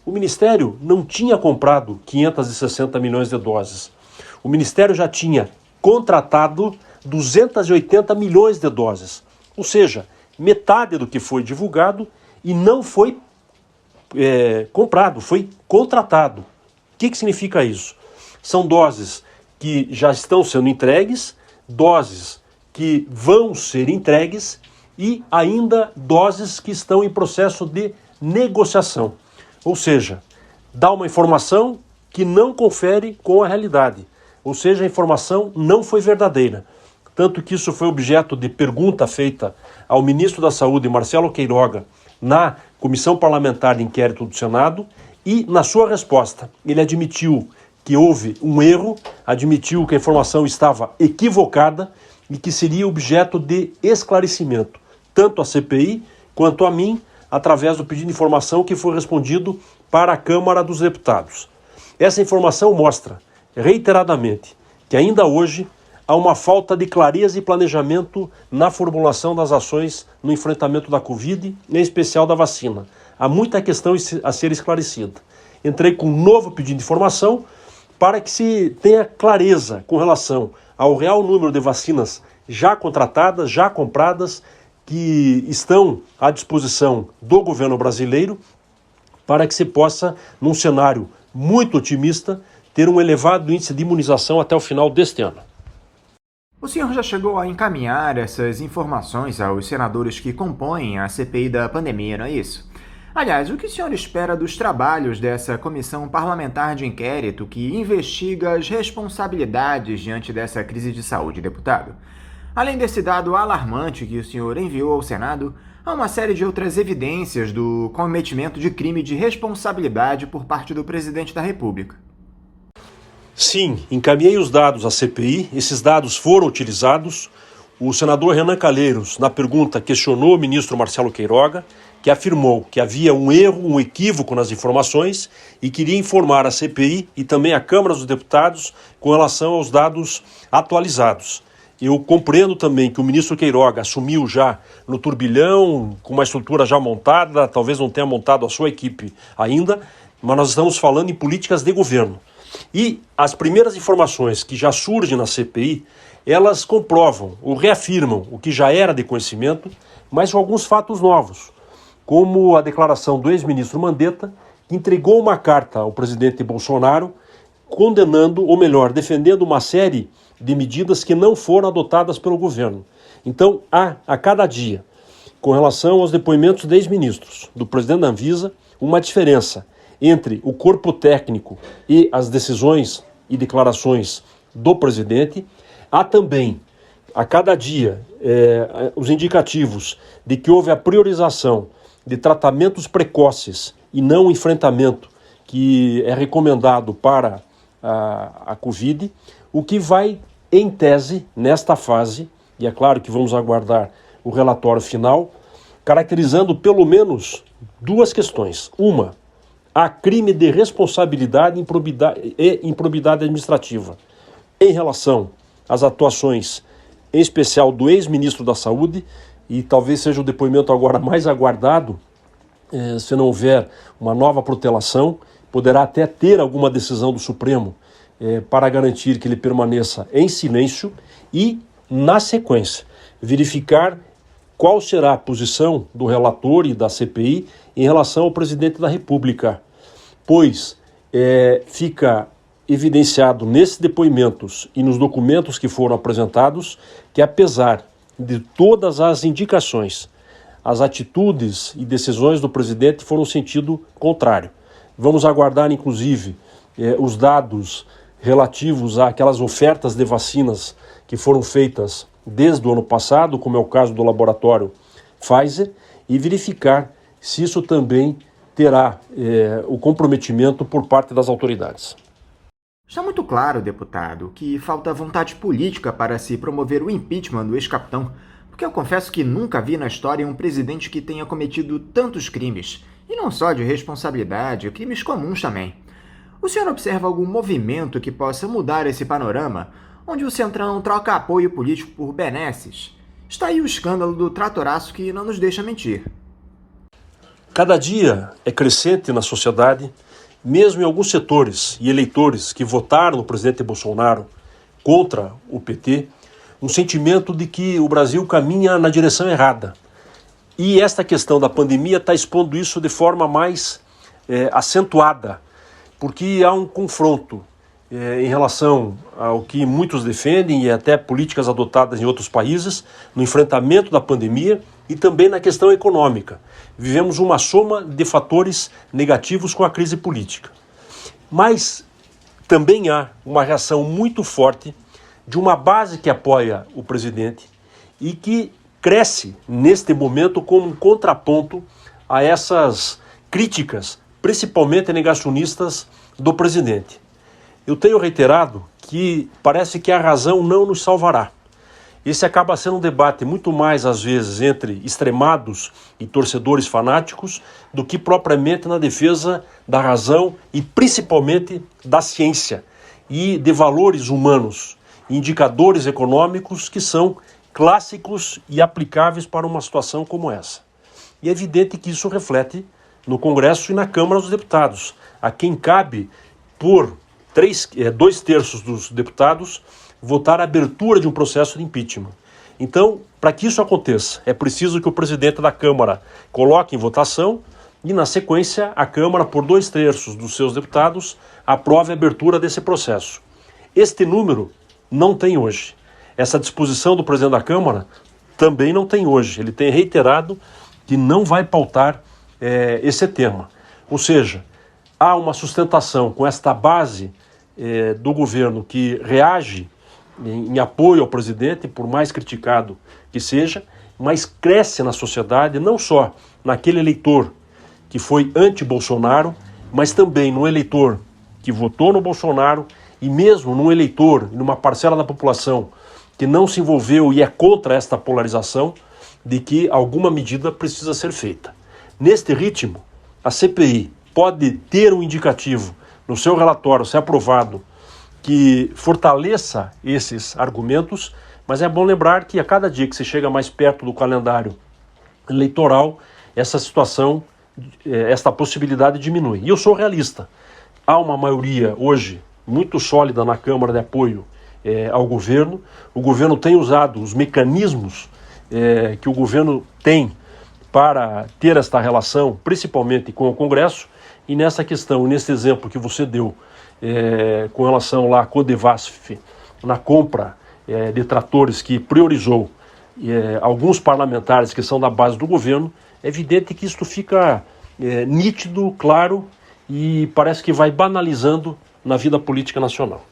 Speaker 6: O Ministério não tinha comprado 560 milhões de doses. O Ministério já tinha contratado 280 milhões de doses. Ou seja, metade do que foi divulgado e não foi comprado, foi contratado. O que significa isso? São doses que já estão sendo entregues, doses que vão ser entregues e ainda doses que estão em processo de negociação. Ou seja, dá uma informação que não confere com a realidade. Ou seja, a informação não foi verdadeira. Tanto que isso foi objeto de pergunta feita ao ministro da Saúde, Marcelo Queiroga, na Comissão Parlamentar de Inquérito do Senado, e na sua resposta ele admitiu que houve um erro, admitiu que a informação estava equivocada e que seria objeto de esclarecimento, tanto à CPI quanto a mim, através do pedido de informação que foi respondido para a Câmara dos Deputados. Essa informação mostra, reiteradamente, que ainda hoje há uma falta de clareza e planejamento na formulação das ações no enfrentamento da Covid, em especial da vacina. Há muita questão a ser esclarecida. Entrei com um novo pedido de informação para que se tenha clareza com relação ao real número de vacinas já contratadas, já compradas, que estão à disposição do governo brasileiro, para que se possa, num cenário muito otimista, ter um elevado índice de imunização até o final deste ano.
Speaker 3: O senhor já chegou a encaminhar essas informações aos senadores que compõem a CPI da pandemia, não é isso? Aliás, o que o senhor espera dos trabalhos dessa comissão parlamentar de inquérito que investiga as responsabilidades diante dessa crise de saúde, deputado? Além desse dado alarmante que o senhor enviou ao Senado, há uma série de outras evidências do cometimento de crime de responsabilidade por parte do presidente da República.
Speaker 6: Sim, encaminhei os dados à CPI, esses dados foram utilizados. O senador Renan Calheiros, na pergunta, questionou o ministro Marcelo Queiroga, que afirmou que havia um erro, um equívoco nas informações e queria informar a CPI e também a Câmara dos Deputados com relação aos dados atualizados. Eu compreendo também que o ministro Queiroga assumiu já no turbilhão, com uma estrutura já montada, talvez não tenha montado a sua equipe ainda, mas nós estamos falando em políticas de governo. E as primeiras informações que já surgem na CPI, elas comprovam ou reafirmam o que já era de conhecimento, mas com alguns fatos novos, como a declaração do ex-ministro Mandetta, que entregou uma carta ao presidente Bolsonaro, condenando, ou melhor, defendendo uma série de medidas que não foram adotadas pelo governo. Então, há, a cada dia, com relação aos depoimentos de ex-ministros, do presidente da Anvisa, uma diferença entre o corpo técnico e as decisões e declarações do presidente. Há também, a cada dia, os indicativos de que houve a priorização de tratamentos precoces e não o enfrentamento que é recomendado para a Covid, o que vai, em tese, nesta fase, e é claro que vamos aguardar o relatório final, caracterizando pelo menos duas questões. Uma, há crime de responsabilidade e improbidade administrativa em relação às atuações, em especial do ex-ministro da Saúde, e talvez seja o depoimento agora mais aguardado, se não houver uma nova protelação, poderá até ter alguma decisão do Supremo para garantir que ele permaneça em silêncio e, na sequência, verificar qual será a posição do relator e da CPI em relação ao presidente da República, pois fica evidenciado nesses depoimentos e nos documentos que foram apresentados que, apesar de todas as indicações, as atitudes e decisões do presidente foram no sentido contrário. Vamos aguardar, inclusive, os dados relativos àquelas ofertas de vacinas que foram feitas desde o ano passado, como é o caso do laboratório Pfizer, e verificar se isso também terá o comprometimento por parte das autoridades.
Speaker 3: Está muito claro, deputado, que falta vontade política para se promover o impeachment do ex-capitão, porque eu confesso que nunca vi na história um presidente que tenha cometido tantos crimes, e não só de responsabilidade, crimes comuns também. O senhor observa algum movimento que possa mudar esse panorama, onde o Centrão troca apoio político por benesses? Está aí o escândalo do tratoraço que não nos deixa mentir.
Speaker 6: Cada dia é crescente na sociedade, mesmo em alguns setores e eleitores que votaram no presidente Bolsonaro contra o PT, um sentimento de que o Brasil caminha na direção errada. E esta questão da pandemia está expondo isso de forma mais acentuada, porque há um confronto em relação ao que muitos defendem e até políticas adotadas em outros países no enfrentamento da pandemia e também na questão econômica. Vivemos uma soma de fatores negativos com a crise política. Mas também há uma reação muito forte de uma base que apoia o presidente e que cresce neste momento como um contraponto a essas críticas, principalmente negacionistas do presidente. Eu tenho reiterado que parece que a razão não nos salvará. Esse acaba sendo um debate muito mais, às vezes, entre extremados e torcedores fanáticos do que propriamente na defesa da razão e principalmente da ciência e de valores humanos, indicadores econômicos que são clássicos e aplicáveis para uma situação como essa. E é evidente que isso reflete no Congresso e na Câmara dos Deputados, a quem cabe, por 2/3 dos deputados, votar a abertura de um processo de impeachment. Então, para que isso aconteça, é preciso que o presidente da Câmara coloque em votação e, na sequência, a Câmara, por 2/3 dos seus deputados, aprove a abertura desse processo. Este número não tem hoje. Essa disposição do presidente da Câmara também não tem hoje. Ele tem reiterado que não vai pautar esse tema. Ou seja, há uma sustentação com esta base do governo que reage em apoio ao presidente, por mais criticado que seja, mas cresce na sociedade, não só naquele eleitor que foi anti-Bolsonaro, mas também no eleitor que votou no Bolsonaro e mesmo num eleitor, numa parcela da população que não se envolveu e é contra esta polarização, de que alguma medida precisa ser feita. Neste ritmo, a CPI pode ter um indicativo no seu relatório, se aprovado, que fortaleça esses argumentos, mas é bom lembrar que a cada dia que se chega mais perto do calendário eleitoral, essa situação, esta possibilidade diminui. E eu sou realista. Há uma maioria hoje muito sólida na Câmara de apoio ao governo. O governo tem usado os mecanismos que o governo tem para ter esta relação, principalmente com o Congresso, e nessa questão, nesse exemplo que você deu, com relação lá à Codevasf, na compra de tratores que priorizou alguns parlamentares que são da base do governo, é evidente que isto fica nítido, claro, e parece que vai banalizando na vida política nacional.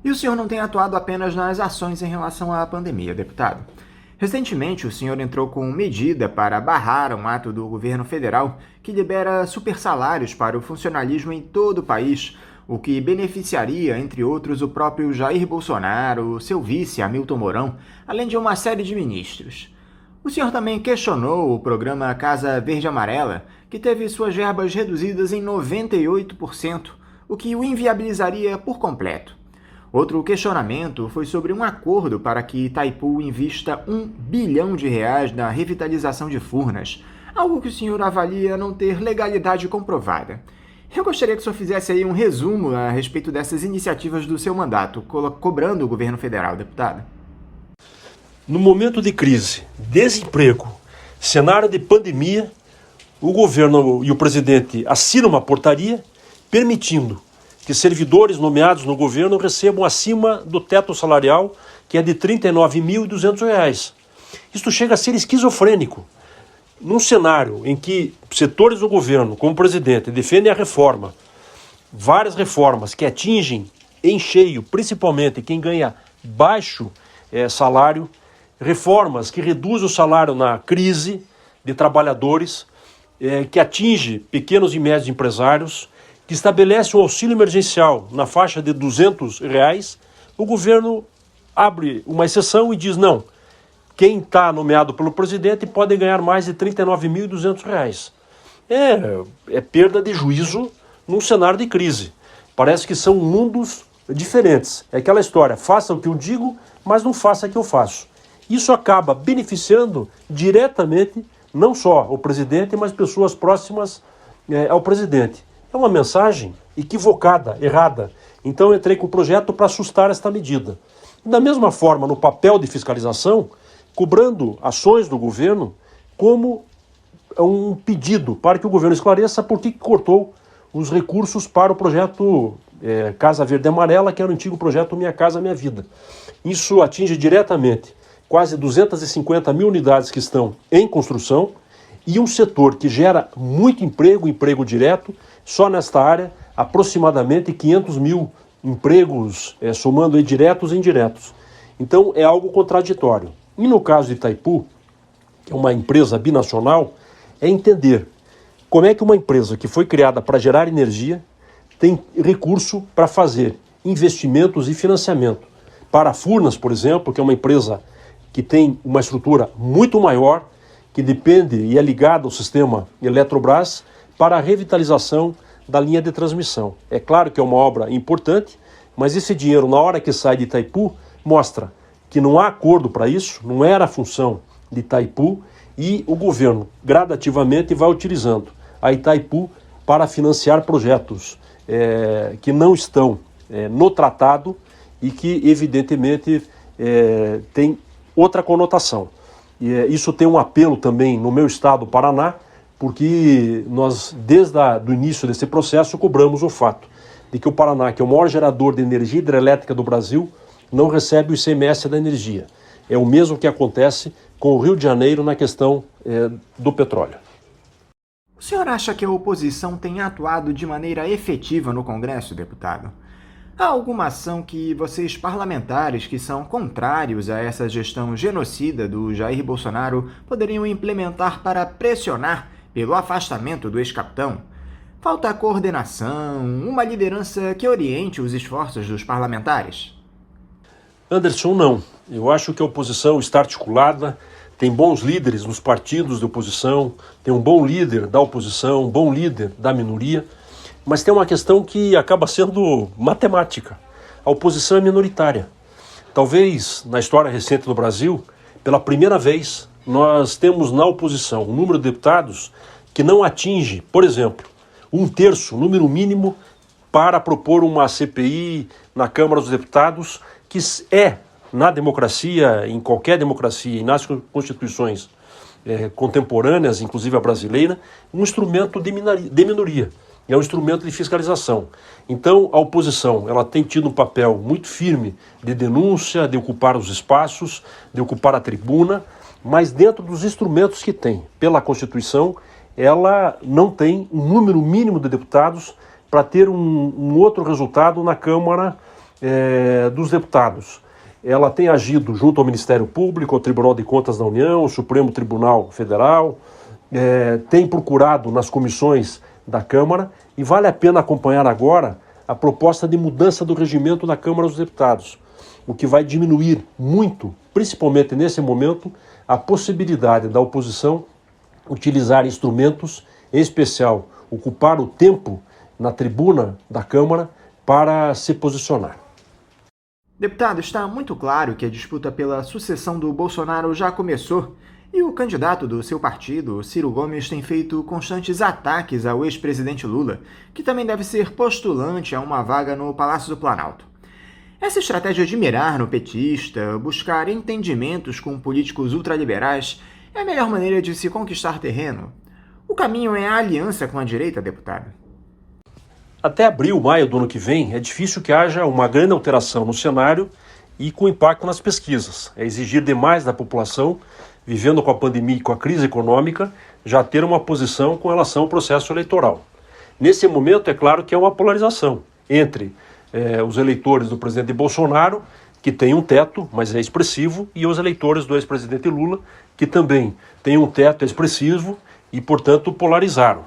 Speaker 3: E o senhor não tem atuado apenas nas ações em relação à pandemia, deputado. Recentemente, o senhor entrou com medida para barrar um ato do governo federal que libera supersalários para o funcionalismo em todo o país, o que beneficiaria, entre outros, o próprio Jair Bolsonaro, seu vice Hamilton Mourão, além de uma série de ministros. O senhor também questionou o programa Casa Verde Amarela, que teve suas verbas reduzidas em 98%, o que o inviabilizaria por completo. Outro questionamento foi sobre um acordo para que Itaipu invista R$ 1 bilhão na revitalização de Furnas, algo que o senhor avalia não ter legalidade comprovada. Eu gostaria que o senhor fizesse aí um resumo a respeito dessas iniciativas do seu mandato, cobrando o governo federal, deputado.
Speaker 6: No momento de crise, desemprego, cenário de pandemia, o governo e o presidente assinam uma portaria permitindo que servidores nomeados no governo recebam acima do teto salarial, que é de R$ 39.200. Isto chega a ser esquizofrênico. Num cenário em que setores do governo, como o presidente, defendem a reforma, várias reformas que atingem em cheio, principalmente quem ganha baixo salário, reformas que reduzem o salário na crise de trabalhadores, que atinge pequenos e médios empresários, que estabelece um auxílio emergencial na faixa de R$ 200, o governo abre uma exceção e diz não, quem está nomeado pelo presidente pode ganhar mais de R$ 39.200. É perda de juízo num cenário de crise. Parece que são mundos diferentes. É aquela história, faça o que eu digo, mas não faça o que eu faço. Isso acaba beneficiando diretamente não só o presidente, mas pessoas próximas ao presidente. É uma mensagem equivocada, errada. Então eu entrei com o projeto para assustar esta medida. Da mesma forma, no papel de fiscalização, cobrando ações do governo como um pedido para que o governo esclareça por que cortou os recursos para o projeto Casa Verde Amarela, que era o antigo projeto Minha Casa Minha Vida. Isso atinge diretamente quase 250 mil unidades que estão em construção e um setor que gera muito emprego direto, só nesta área, aproximadamente 500 mil empregos, somando diretos e indiretos. Então é algo contraditório. E no caso de Itaipu, que é uma empresa binacional, é entender como é que uma empresa que foi criada para gerar energia tem recurso para fazer investimentos e financiamento. Para a Furnas, por exemplo, que é uma empresa que tem uma estrutura muito maior, que depende e é ligada ao sistema Eletrobras, para a revitalização da linha de transmissão. É claro que é uma obra importante, mas esse dinheiro, na hora que sai de Itaipu, mostra que não há acordo para isso, não era a função de Itaipu, e o governo gradativamente vai utilizando a Itaipu para financiar projetos que não estão no tratado e que, evidentemente, tem outra conotação. Isso tem um apelo também no meu estado, Paraná, porque nós, desde o início desse processo, cobramos o fato de que o Paraná, que é o maior gerador de energia hidrelétrica do Brasil, não recebe o ICMS da energia. É o mesmo que acontece com o Rio de Janeiro na questão do petróleo.
Speaker 3: O senhor acha que a oposição tem atuado de maneira efetiva no Congresso, deputado? Há alguma ação que vocês parlamentares que são contrários a essa gestão genocida do Jair Bolsonaro poderiam implementar para pressionar pelo afastamento do ex-capitão? Falta coordenação, uma liderança que oriente os esforços dos parlamentares?
Speaker 6: Anderson, não. Eu acho que a oposição está articulada, tem bons líderes nos partidos de oposição, tem um bom líder da oposição, um bom líder da minoria, mas tem uma questão que acaba sendo matemática. A oposição é minoritária. Talvez, na história recente do Brasil, pela primeira vez, nós temos na oposição um número de deputados que não atinge, por exemplo, 1/3, número mínimo, para propor uma CPI na Câmara dos Deputados, que é, na democracia, em qualquer democracia e nas constituições contemporâneas, inclusive a brasileira, um instrumento de minoria. É um instrumento de fiscalização. Então, a oposição ela tem tido um papel muito firme de denúncia, de ocupar os espaços, de ocupar a tribuna, mas dentro dos instrumentos que tem. Pela Constituição, ela não tem um número mínimo de deputados para ter um outro resultado na Câmara dos Deputados. ela tem agido junto ao Ministério Público, ao Tribunal de Contas da União, ao Supremo Tribunal Federal, tem procurado nas comissões da Câmara, e vale a pena acompanhar agora a proposta de mudança do regimento da Câmara dos Deputados, o que vai diminuir muito, principalmente nesse momento, a possibilidade da oposição utilizar instrumentos, em especial ocupar o tempo na tribuna da Câmara para se posicionar.
Speaker 3: Deputado, está muito claro que a disputa pela sucessão do Bolsonaro já começou e o candidato do seu partido, Ciro Gomes, tem feito constantes ataques ao ex-presidente Lula, que também deve ser postulante a uma vaga no Palácio do Planalto. Essa estratégia de mirar no petista, buscar entendimentos com políticos ultraliberais, é a melhor maneira de se conquistar terreno? O caminho é a aliança com a direita, deputado?
Speaker 6: Até abril, maio do ano que vem, é difícil que haja uma grande alteração no cenário e com impacto nas pesquisas. É exigir demais da população, vivendo com a pandemia e com a crise econômica, já ter uma posição com relação ao processo eleitoral. Nesse momento, é claro que é uma polarização entre os eleitores do presidente Bolsonaro, que tem um teto, mas é expressivo, e os eleitores do ex-presidente Lula, que também tem um teto expressivo e, portanto, polarizaram.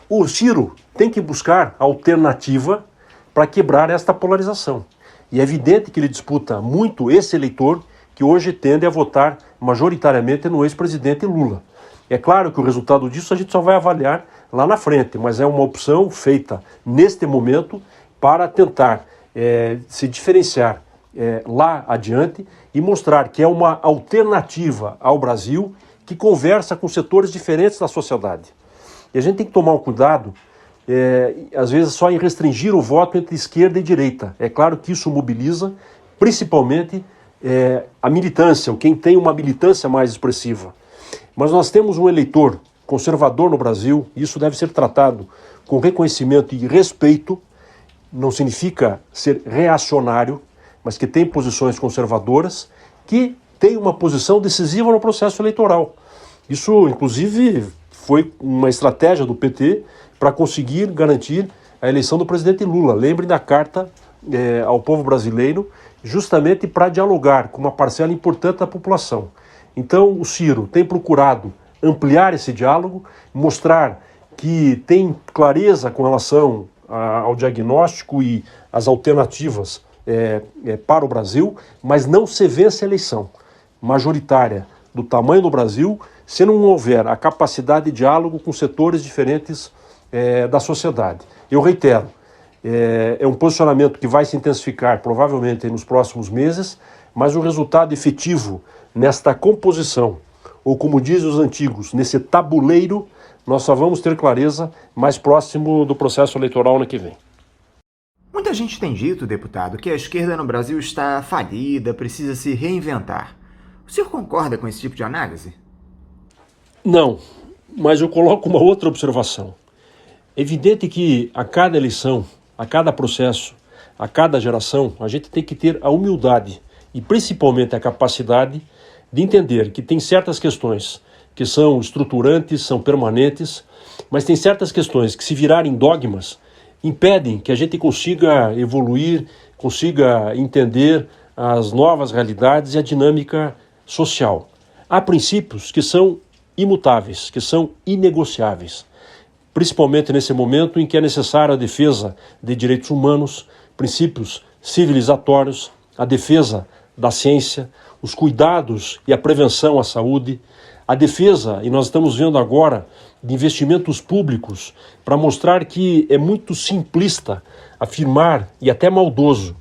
Speaker 6: O Ciro tem que buscar alternativa para quebrar esta polarização. E é evidente que ele disputa muito esse eleitor que hoje tende a votar majoritariamente no ex-presidente Lula. É claro que o resultado disso a gente só vai avaliar lá na frente, mas é uma opção feita neste momento para tentar se diferenciar lá adiante e mostrar que é uma alternativa ao Brasil que conversa com setores diferentes da sociedade. E a gente tem que tomar um cuidado, às vezes, só em restringir o voto entre esquerda e direita. É claro que isso mobiliza, principalmente, a militância, quem tem uma militância mais expressiva. Mas nós temos um eleitor conservador no Brasil, e isso deve ser tratado com reconhecimento e respeito. Não significa ser reacionário, mas que tem posições conservadoras, que tem uma posição decisiva no processo eleitoral. Isso, inclusive, foi uma estratégia do PT para conseguir garantir a eleição do presidente Lula. Lembrem da carta ao povo brasileiro, justamente para dialogar com uma parcela importante da população. Então, o Ciro tem procurado ampliar esse diálogo, mostrar que tem clareza com relação ao diagnóstico e às alternativas para o Brasil, mas não se vence a eleição majoritária do tamanho do Brasil se não houver a capacidade de diálogo com setores diferentes da sociedade. Eu reitero, é um posicionamento que vai se intensificar provavelmente nos próximos meses, mas o resultado efetivo nesta composição, ou como dizem os antigos, nesse tabuleiro, nós só vamos ter clareza mais próximo do processo eleitoral ano que vem.
Speaker 3: Muita gente tem dito, deputado, que a esquerda no Brasil está falida, precisa se reinventar. O senhor concorda com esse tipo de análise?
Speaker 6: Não, mas eu coloco uma outra observação. É evidente que a cada eleição, a cada processo, a cada geração, a gente tem que ter a humildade e principalmente a capacidade de entender que tem certas questões que são estruturantes, são permanentes, mas tem certas questões que, se virarem dogmas, impedem que a gente consiga evoluir, consiga entender as novas realidades e a dinâmica social. Há princípios que são imutáveis, que são inegociáveis, principalmente nesse momento em que é necessária a defesa de direitos humanos, princípios civilizatórios, a defesa da ciência, os cuidados e a prevenção à saúde, a defesa, e nós estamos vendo agora, de investimentos públicos para mostrar que é muito simplista afirmar, e até maldoso,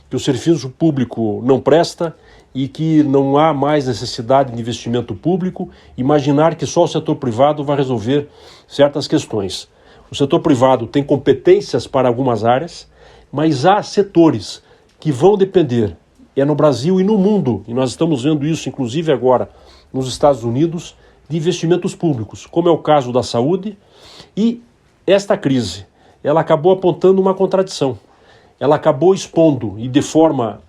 Speaker 6: que o serviço público não presta e que não há mais necessidade de investimento público, imaginar que só o setor privado vai resolver certas questões. O setor privado tem competências para algumas áreas, mas há setores que vão depender, no Brasil e no mundo, e nós estamos vendo isso inclusive agora nos Estados Unidos, de investimentos públicos, como é o caso da saúde, e esta crise, ela acabou apontando uma contradição. Ela acabou expondo, e de forma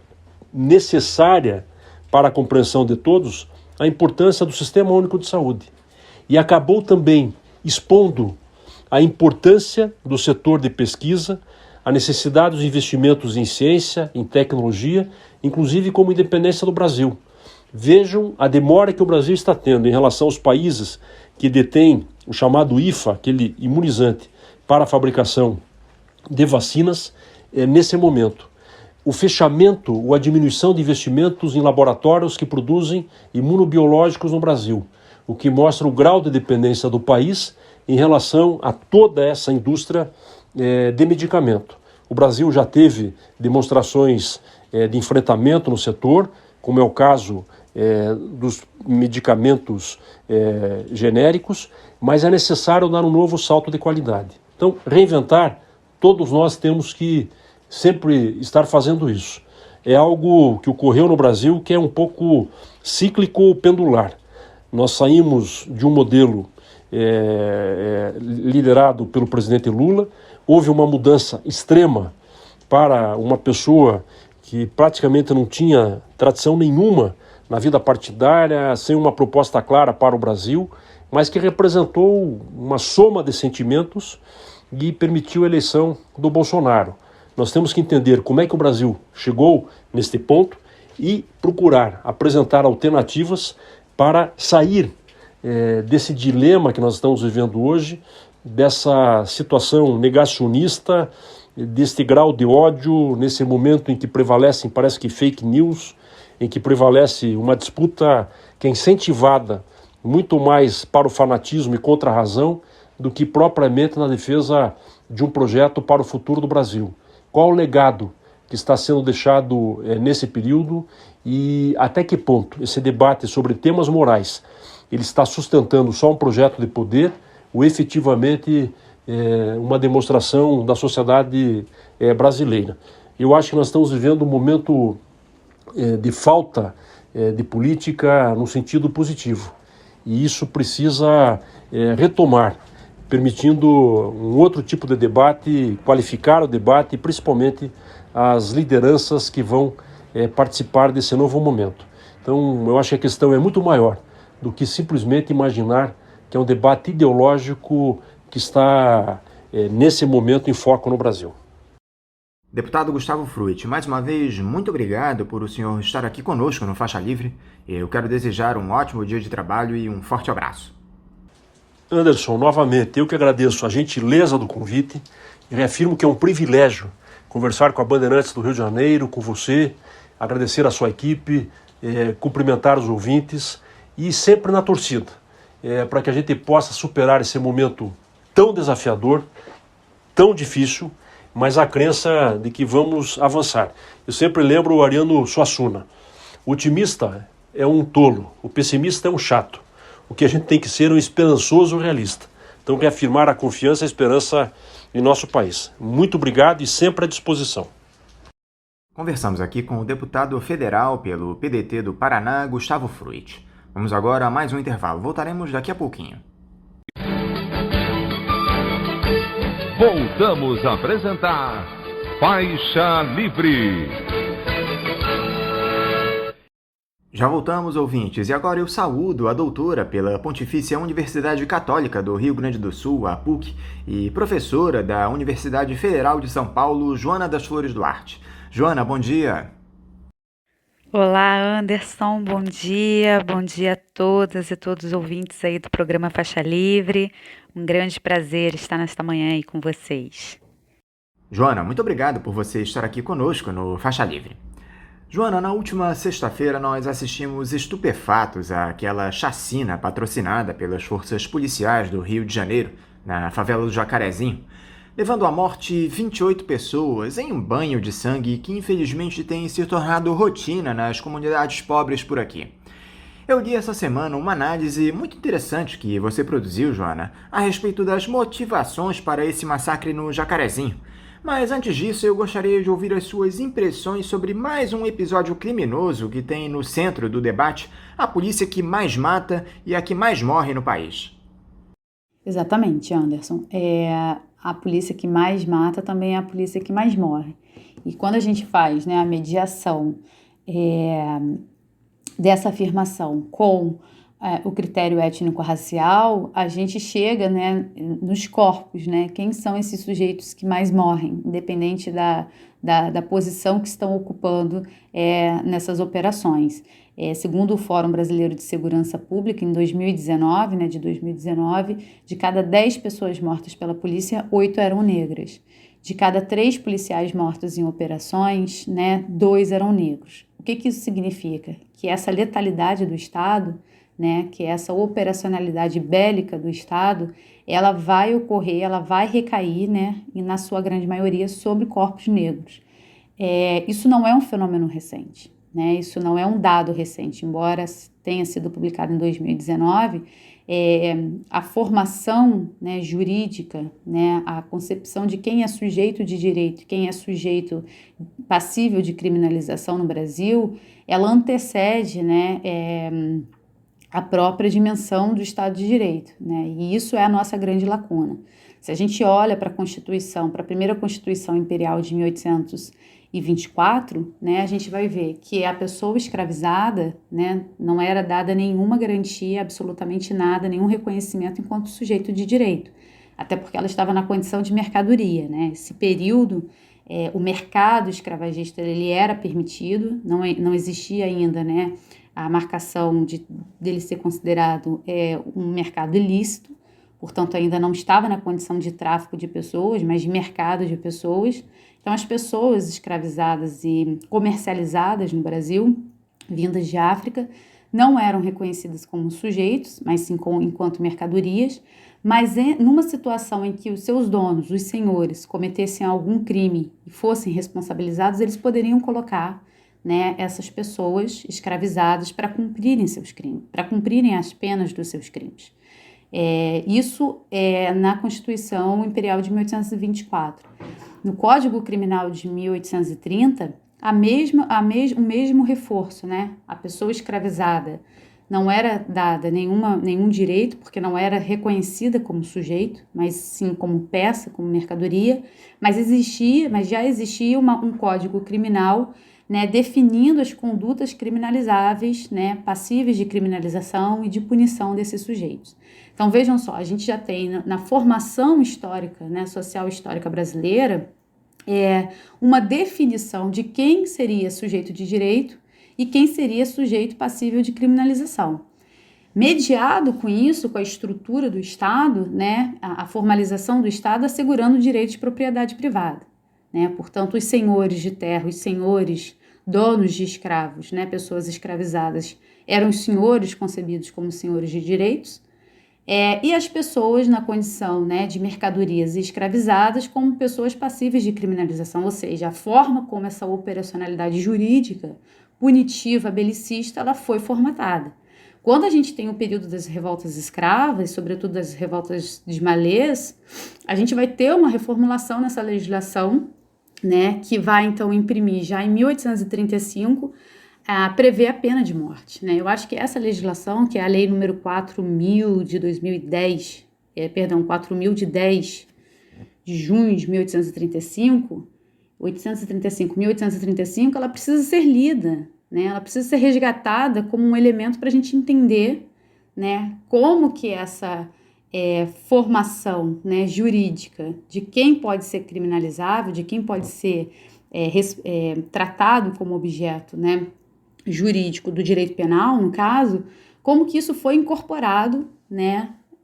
Speaker 6: necessária para a compreensão de todos, a importância do Sistema Único de Saúde. E acabou também expondo a importância do setor de pesquisa, a necessidade dos investimentos em ciência, em tecnologia inclusive como independência do Brasil. Vejam a demora que o Brasil está tendo em relação aos países que detêm o chamado IFA, aquele imunizante para a fabricação de vacinas, nesse momento. O fechamento ou a diminuição de investimentos em laboratórios que produzem imunobiológicos no Brasil, o que mostra o grau de dependência do país em relação a toda essa indústria de medicamento. O Brasil já teve demonstrações de enfrentamento no setor, como é o caso dos medicamentos genéricos, mas é necessário dar um novo salto de qualidade. Então, reinventar, todos nós temos que sempre estar fazendo isso. É algo que ocorreu no Brasil que é um pouco cíclico ou pendular. Nós saímos de um modelo liderado pelo presidente Lula, houve uma mudança extrema para uma pessoa que praticamente não tinha tradição nenhuma na vida partidária, sem uma proposta clara para o Brasil, mas que representou uma soma de sentimentos e permitiu a eleição do Bolsonaro. Nós temos que entender como é que o Brasil chegou neste ponto e procurar apresentar alternativas para sair desse dilema que nós estamos vivendo hoje, dessa situação negacionista, deste grau de ódio, nesse momento em que prevalecem, parece que fake news, em que prevalece uma disputa que é incentivada muito mais para o fanatismo e contra a razão do que propriamente na defesa de um projeto para o futuro do Brasil. Qual o legado que está sendo deixado nesse período e até que ponto esse debate sobre temas morais ele está sustentando só um projeto de poder ou efetivamente uma demonstração da sociedade brasileira. Eu acho que nós estamos vivendo um momento de falta de política no sentido positivo. E isso precisa retomar, permitindo um outro tipo de debate, qualificar o debate e principalmente as lideranças que vão participar desse novo momento. Então, eu acho que a questão é muito maior do que simplesmente imaginar que é um debate ideológico que está, nesse momento, em foco no Brasil.
Speaker 3: Deputado Gustavo Fruit, mais uma vez, muito obrigado por o senhor estar aqui conosco no Faixa Livre. Eu quero desejar um ótimo dia de trabalho e um forte abraço.
Speaker 6: Anderson, novamente, eu que agradeço a gentileza do convite e reafirmo que é um privilégio conversar com a Bandeirantes do Rio de Janeiro, com você, agradecer a sua equipe, cumprimentar os ouvintes e sempre na torcida, para que a gente possa superar esse momento tão desafiador, tão difícil, mas a crença de que vamos avançar. Eu sempre lembro o Ariano Suassuna: o otimista é um tolo, o pessimista é um chato. O que a gente tem que ser é um esperançoso realista. Então, reafirmar a confiança e a esperança em nosso país. Muito obrigado e sempre à disposição.
Speaker 3: Conversamos aqui com o deputado federal pelo PDT do Paraná, Gustavo Fruit. Vamos agora a mais um intervalo. Voltaremos daqui a pouquinho.
Speaker 1: Voltamos a apresentar Faixa Livre.
Speaker 3: Já voltamos, ouvintes, e agora eu saúdo a doutora pela Pontifícia Universidade Católica do Rio Grande do Sul, a PUC, e professora da Universidade Federal de São Paulo, Joana das Flores Duarte. Joana, bom dia.
Speaker 7: Olá, Anderson, bom dia a todas e todos os ouvintes aí do programa Faixa Livre. Um grande prazer estar nesta manhã aí com vocês.
Speaker 3: Joana, muito obrigado por você estar aqui conosco no Faixa Livre. Joana, na última sexta-feira nós assistimos estupefatos àquela chacina patrocinada pelas forças policiais do Rio de Janeiro, na favela do Jacarezinho, levando à morte 28 pessoas em um banho de sangue que infelizmente tem se tornado rotina nas comunidades pobres por aqui. Eu li essa semana uma análise muito interessante que você produziu, Joana, a respeito das motivações para esse massacre no Jacarezinho. Mas antes disso, eu gostaria de ouvir as suas impressões sobre mais um episódio criminoso que tem no centro do debate a polícia que mais mata e a que mais morre no país.
Speaker 8: Exatamente, Anderson. A polícia que mais mata também é a polícia que mais morre. E quando a gente faz, a mediação dessa afirmação com o critério étnico-racial, a gente chega nos corpos, quem são esses sujeitos que mais morrem, independente da da posição que estão ocupando nessas operações. Segundo o Fórum Brasileiro de Segurança Pública, em 2019, de cada 10 pessoas mortas pela polícia, 8 eram negras. De cada 3 policiais mortos em operações, 2 eram negros. O que isso significa? Que essa letalidade do Estado, que essa operacionalidade bélica do Estado, ela vai ocorrer, ela vai recair, e na sua grande maioria, sobre corpos negros. Isso não é um fenômeno recente, isso não é um dado recente, embora tenha sido publicado em 2019, a formação jurídica, a concepção de quem é sujeito de direito, quem é sujeito passível de criminalização no Brasil, ela antecede, a própria dimensão do Estado de Direito, e isso é a nossa grande lacuna. Se a gente olha para a Constituição, para a primeira Constituição Imperial de 1824, a gente vai ver que a pessoa escravizada, não era dada nenhuma garantia, absolutamente nada, nenhum reconhecimento enquanto sujeito de direito, até porque ela estava na condição de mercadoria, Esse período, o mercado escravagista, ele era permitido, não existia ainda, a marcação dele ser considerado um mercado ilícito, portanto ainda não estava na condição de tráfico de pessoas, mas de mercado de pessoas. Então as pessoas escravizadas e comercializadas no Brasil, vindas de África, não eram reconhecidas como sujeitos, mas sim enquanto mercadorias, mas numa situação em que os seus donos, os senhores, cometessem algum crime e fossem responsabilizados, eles poderiam colocar essas pessoas escravizadas para cumprirem seus crimes, para cumprirem as penas dos seus crimes. Isso é na Constituição Imperial de 1824. No Código Criminal de 1830, o mesmo reforço, A pessoa escravizada não era dada nenhum direito, porque não era reconhecida como sujeito, mas sim como peça, como mercadoria, mas já existia um Código Criminal, definindo as condutas criminalizáveis, passíveis de criminalização e de punição desses sujeitos. Então, vejam só, a gente já tem na formação histórica, social histórica brasileira, uma definição de quem seria sujeito de direito e quem seria sujeito passível de criminalização. Mediado com isso, com a estrutura do Estado, a formalização do Estado assegurando o direito de propriedade privada. Portanto, os senhores de terra, os senhores donos de escravos, pessoas escravizadas, eram os senhores concebidos como senhores de direitos, e as pessoas na condição de mercadorias escravizadas como pessoas passíveis de criminalização, ou seja, a forma como essa operacionalidade jurídica, punitiva, belicista, ela foi formatada. Quando a gente tem o período das revoltas escravas, sobretudo das revoltas de malês, a gente vai ter uma reformulação nessa legislação, que vai então imprimir já em 1835 prever a pena de morte. Eu acho que essa legislação, que é a lei número 4.000 de 2010, 4.000 de 10 de junho de 1835, 1835, ela precisa ser lida, ela precisa ser resgatada como um elemento para a gente entender, como que essa formação jurídica de quem pode ser criminalizável, de quem pode ser tratado como objeto jurídico do direito penal, no caso, como que isso foi incorporado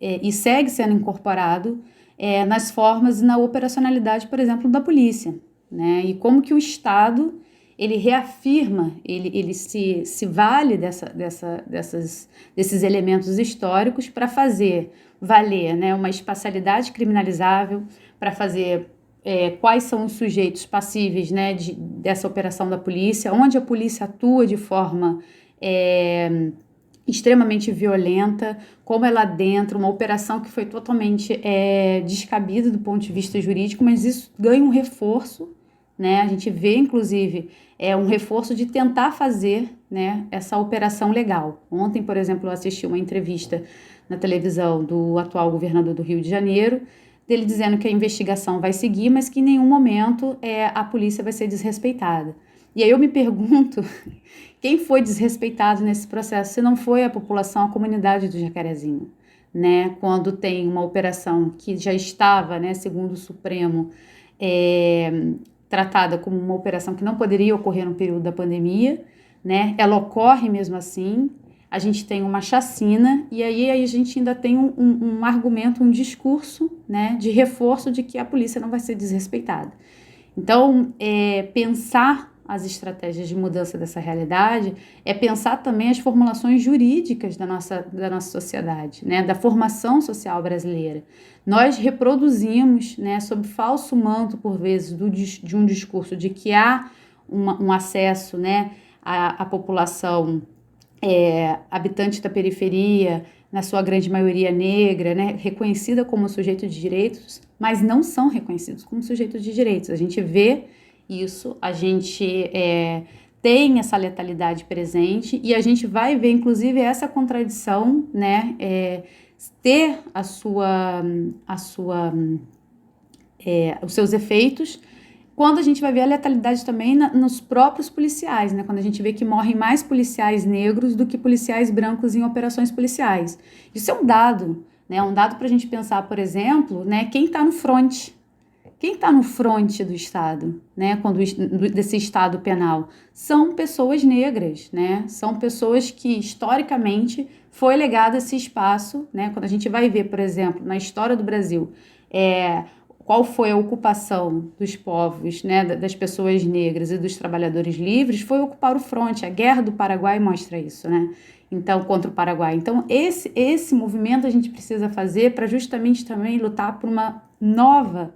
Speaker 8: e segue sendo incorporado nas formas e na operacionalidade, por exemplo, da polícia, e como que o Estado ele reafirma, ele se vale desses elementos históricos para fazer valer uma espacialidade criminalizável, para fazer quais são os sujeitos passíveis dessa operação da polícia, onde a polícia atua de forma extremamente violenta, como ela adentra, uma operação que foi totalmente descabida do ponto de vista jurídico, mas isso ganha um reforço, a gente vê, inclusive, um reforço de tentar fazer essa operação legal. Ontem, por exemplo, eu assisti uma entrevista na televisão do atual governador do Rio de Janeiro, dele dizendo que a investigação vai seguir, mas que em nenhum momento a polícia vai ser desrespeitada. E aí eu me pergunto, quem foi desrespeitado nesse processo? Se não foi a população, a comunidade do Jacarezinho, quando tem uma operação que já estava, segundo o Supremo, tratada como uma operação que não poderia ocorrer no período da pandemia, né? Ela ocorre mesmo assim. A gente tem uma chacina e aí a gente ainda tem um argumento, um discurso, né, de reforço de que a polícia não vai ser desrespeitada. Então, pensar as estratégias de mudança dessa realidade é pensar também as formulações jurídicas da nossa sociedade, né, da formação social brasileira. Nós reproduzimos, né, sob falso manto, por vezes, de um discurso de que há um acesso, né, à população habitante da periferia, na sua grande maioria negra, né, reconhecida como sujeito de direitos, mas não são reconhecidos como sujeitos de direitos. A gente vê isso, a gente tem essa letalidade presente e a gente vai ver, inclusive, essa contradição, né, ter os seus efeitos, quando a gente vai ver a letalidade também nos próprios policiais, né? Quando a gente vê que morrem mais policiais negros do que policiais brancos em operações policiais. Isso é um dado, né? Um dado para a gente pensar, por exemplo, né? Quem está no fronte. Quem está no fronte do Estado, né? Desse Estado penal? São pessoas negras, né? São pessoas que, historicamente, foi legado esse espaço, né? Quando a gente vai ver, por exemplo, na história do Brasil, qual foi a ocupação dos povos, né, das pessoas negras e dos trabalhadores livres, foi ocupar o fronte. A Guerra do Paraguai mostra isso, né? Então, contra o Paraguai. Então, esse movimento a gente precisa fazer para justamente também lutar por uma nova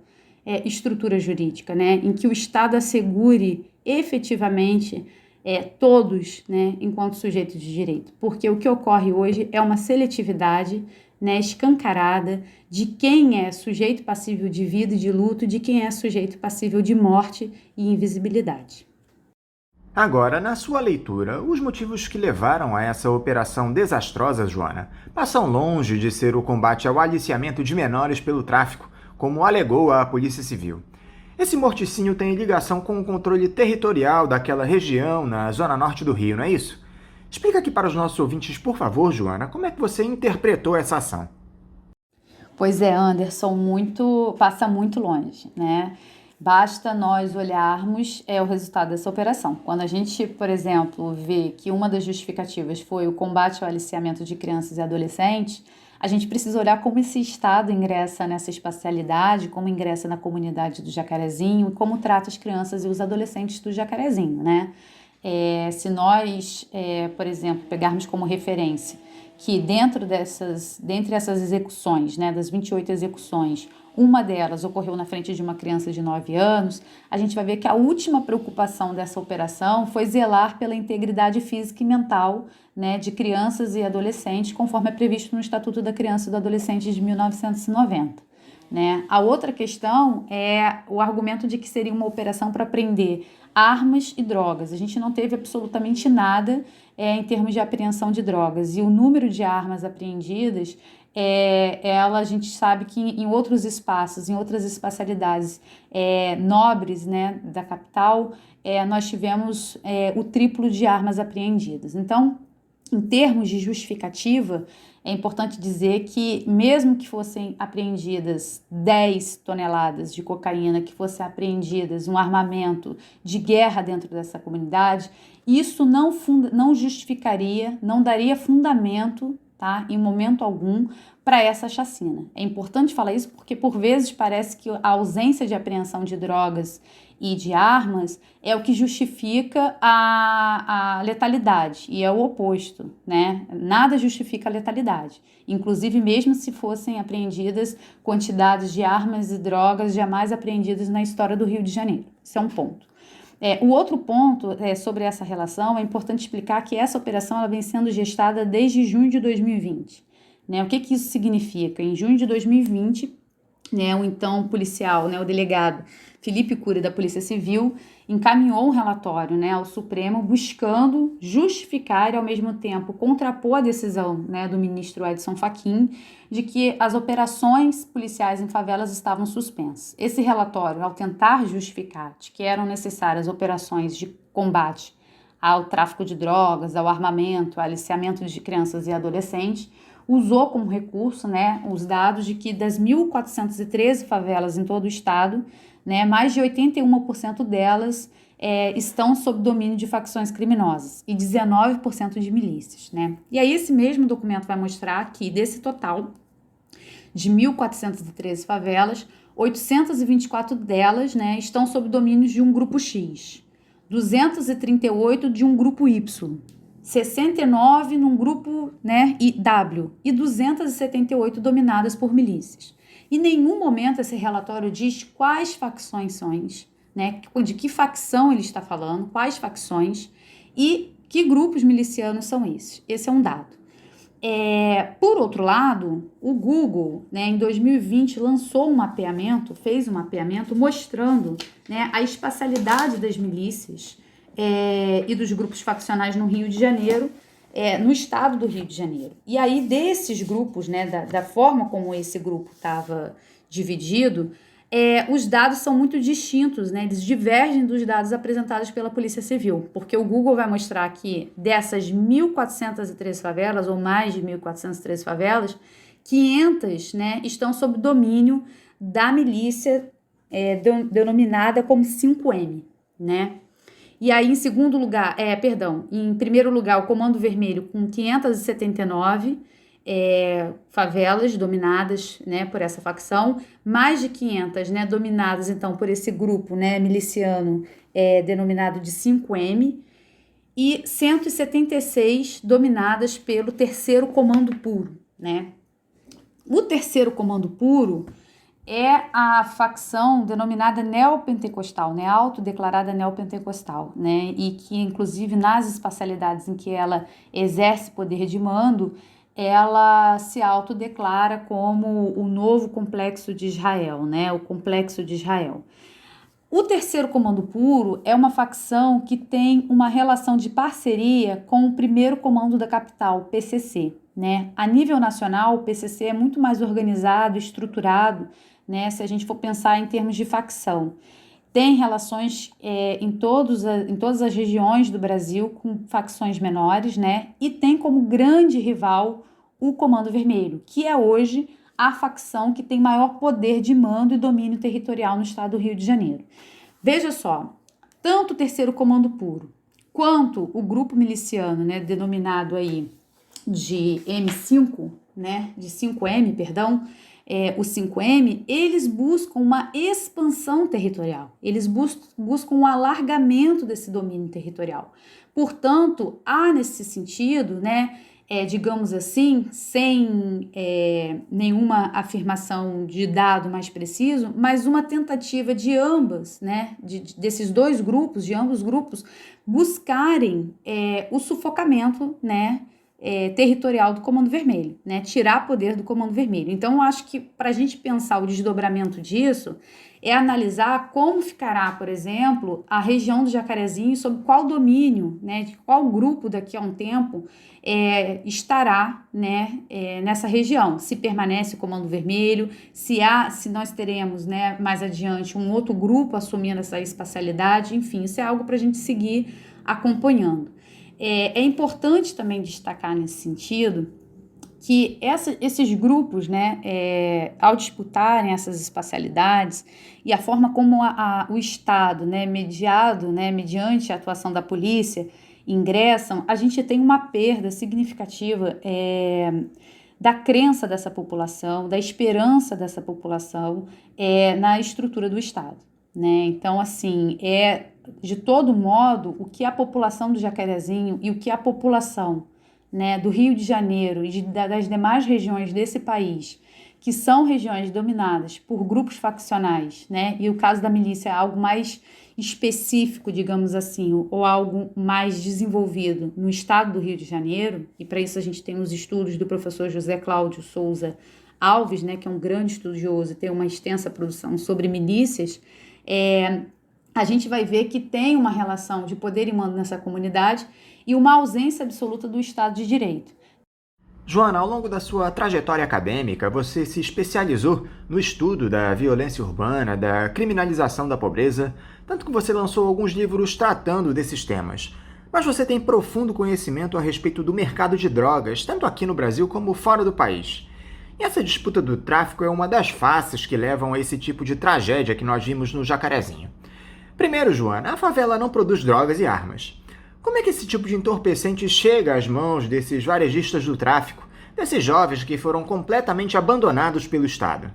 Speaker 8: estrutura jurídica, né, em que o Estado assegure efetivamente todos, né, enquanto sujeitos de direito. Porque o que ocorre hoje é uma seletividade, né, escancarada de quem é sujeito passível de vida e de luto, de quem é sujeito passível de morte e invisibilidade.
Speaker 3: Agora, na sua leitura, os motivos que levaram a essa operação desastrosa, Joana, passam longe de ser o combate ao aliciamento de menores pelo tráfico, como alegou a Polícia Civil. Esse morticínio tem ligação com o controle territorial daquela região na zona norte do Rio, não é isso? Explica aqui para os nossos ouvintes, por favor, Joana, como é que você interpretou essa ação?
Speaker 8: Pois é, Anderson, passa muito longe, né? Basta nós olharmos o resultado dessa operação. Quando a gente, por exemplo, vê que uma das justificativas foi o combate ao aliciamento de crianças e adolescentes, a gente precisa olhar como esse Estado ingressa nessa espacialidade, como ingressa na comunidade do Jacarezinho e como trata as crianças e os adolescentes do Jacarezinho, né? Se nós, por exemplo, pegarmos como referência que dentre essas execuções, né, das 28 execuções, uma delas ocorreu na frente de uma criança de 9 anos, a gente vai ver que a última preocupação dessa operação foi zelar pela integridade física e mental, né, de crianças e adolescentes, conforme é previsto no Estatuto da Criança e do Adolescente de 1990. Né? A outra questão é o argumento de que seria uma operação para prender armas e drogas. A gente não teve absolutamente nada em termos de apreensão de drogas. E o número de armas apreendidas, a gente sabe que em outros espaços, em outras espacialidades nobres, né, da capital, nós tivemos o triplo de armas apreendidas. Então, em termos de justificativa, é importante dizer que, mesmo que fossem apreendidas 10 toneladas de cocaína, que fossem apreendidas um armamento de guerra dentro dessa comunidade, isso não justificaria, não daria fundamento, tá, em momento algum, para essa chacina. É importante falar isso porque, por vezes, parece que a ausência de apreensão de drogas e de armas é o que justifica a letalidade, e é o oposto, né? Nada justifica a letalidade. Inclusive, mesmo se fossem apreendidas quantidades de armas e drogas jamais apreendidas na história do Rio de Janeiro. Isso é um ponto. O outro ponto sobre essa relação, é importante explicar que essa operação ela vem sendo gestada desde junho de 2020. Né? O que isso significa? Em junho de 2020, o então policial, o delegado Felipe Cury, da Polícia Civil, encaminhou um relatório, ao Supremo buscando justificar e, ao mesmo tempo, contrapor a decisão, do ministro Edson Fachin de que as operações policiais em favelas estavam suspensas. Esse relatório, ao tentar justificar de que eram necessárias operações de combate ao tráfico de drogas, ao armamento, ao aliciamento de crianças e adolescentes, usou como recurso os dados de que das 1.413 favelas em todo o estado, né, mais de 81% delas estão sob domínio de facções criminosas e 19% de milícias, né? E aí esse mesmo documento vai mostrar que desse total de 1.413 favelas, 824 delas, né, estão sob domínio de um grupo X, 238 de um grupo Y, 69 num grupo, né, W e 278 dominadas por milícias. Em nenhum momento esse relatório diz quais facções são, né, de que facção ele está falando, quais facções e que grupos milicianos são esses. Esse é um dado. Por outro lado, o Google, né, em 2020 lançou fez um mapeamento mostrando, né, a espacialidade das milícias e dos grupos faccionais no Rio de Janeiro, no estado do Rio de Janeiro. E aí desses grupos, né, da forma como esse grupo estava dividido, os dados são muito distintos, né? Eles divergem dos dados apresentados pela Polícia Civil, porque o Google vai mostrar que dessas 1.413 favelas, ou mais de 1.413 favelas, 500, né, estão sob domínio da milícia denominada como 5M, né? E aí, em primeiro lugar, o Comando Vermelho com 579 favelas dominadas, né, por essa facção, mais de 500, né, dominadas então por esse grupo, né, miliciano denominado de 5M, e 176 dominadas pelo Terceiro Comando Puro, né? O Terceiro Comando Puro é a facção denominada neopentecostal, né, autodeclarada neopentecostal, né, e que inclusive nas espacialidades em que ela exerce poder de mando, ela se autodeclara como o novo complexo de Israel, né? O complexo de Israel. O Terceiro Comando Puro é uma facção que tem uma relação de parceria com o Primeiro Comando da Capital, PCC, né? A nível nacional, o PCC é muito mais organizado, estruturado, né? Se a gente for pensar em termos de facção. Tem relações em todas as regiões do Brasil com facções menores, né? E tem como grande rival o Comando Vermelho, que é hoje a facção que tem maior poder de mando e domínio territorial no estado do Rio de Janeiro. Veja só, tanto o Terceiro Comando Puro quanto o grupo miliciano, né, denominado aí de M5, né, de 5M, perdão, o 5M, eles buscam uma expansão territorial, eles buscam um alargamento desse domínio territorial. Portanto, há nesse sentido, né, digamos assim, sem nenhuma afirmação de dado mais preciso, mas uma tentativa de ambas, né, desses dois grupos, de ambos grupos, buscarem o sufocamento, né, territorial do Comando Vermelho, né? Tirar poder do Comando Vermelho. Então, eu acho que para a gente pensar o desdobramento disso, é analisar como ficará, por exemplo, a região do Jacarezinho, sob qual domínio, né, de qual grupo daqui a um tempo estará, né, nessa região. Se permanece o Comando Vermelho, se nós teremos, né, mais adiante um outro grupo assumindo essa espacialidade, enfim, isso é algo para a gente seguir acompanhando. É importante também destacar nesse sentido que esses grupos, né, ao disputarem essas espacialidades e a forma como o Estado, né, mediante a atuação da polícia, ingressam, a gente tem uma perda significativa da crença dessa população, da esperança dessa população na estrutura do Estado, né? Então, assim, de todo modo, o que a população do Jacarezinho e o que a população, né, do Rio de Janeiro e das demais regiões desse país, que são regiões dominadas por grupos faccionais, né, e o caso da milícia é algo mais específico, digamos assim, ou algo mais desenvolvido no estado do Rio de Janeiro, e para isso a gente tem os estudos do professor José Cláudio Souza Alves, né, que é um grande estudioso e tem uma extensa produção sobre milícias, a gente vai ver que tem uma relação de poder e mando nessa comunidade e uma ausência absoluta do Estado de Direito.
Speaker 3: Joana, ao longo da sua trajetória acadêmica, você se especializou no estudo da violência urbana, da criminalização da pobreza, tanto que você lançou alguns livros tratando desses temas. Mas você tem profundo conhecimento a respeito do mercado de drogas, tanto aqui no Brasil como fora do país. E essa disputa do tráfico é uma das faces que levam a esse tipo de tragédia que nós vimos no Jacarezinho. Primeiro, Joana, a favela não produz drogas e armas. Como é que esse tipo de entorpecente chega às mãos desses varejistas do tráfico, desses jovens que foram completamente abandonados pelo Estado?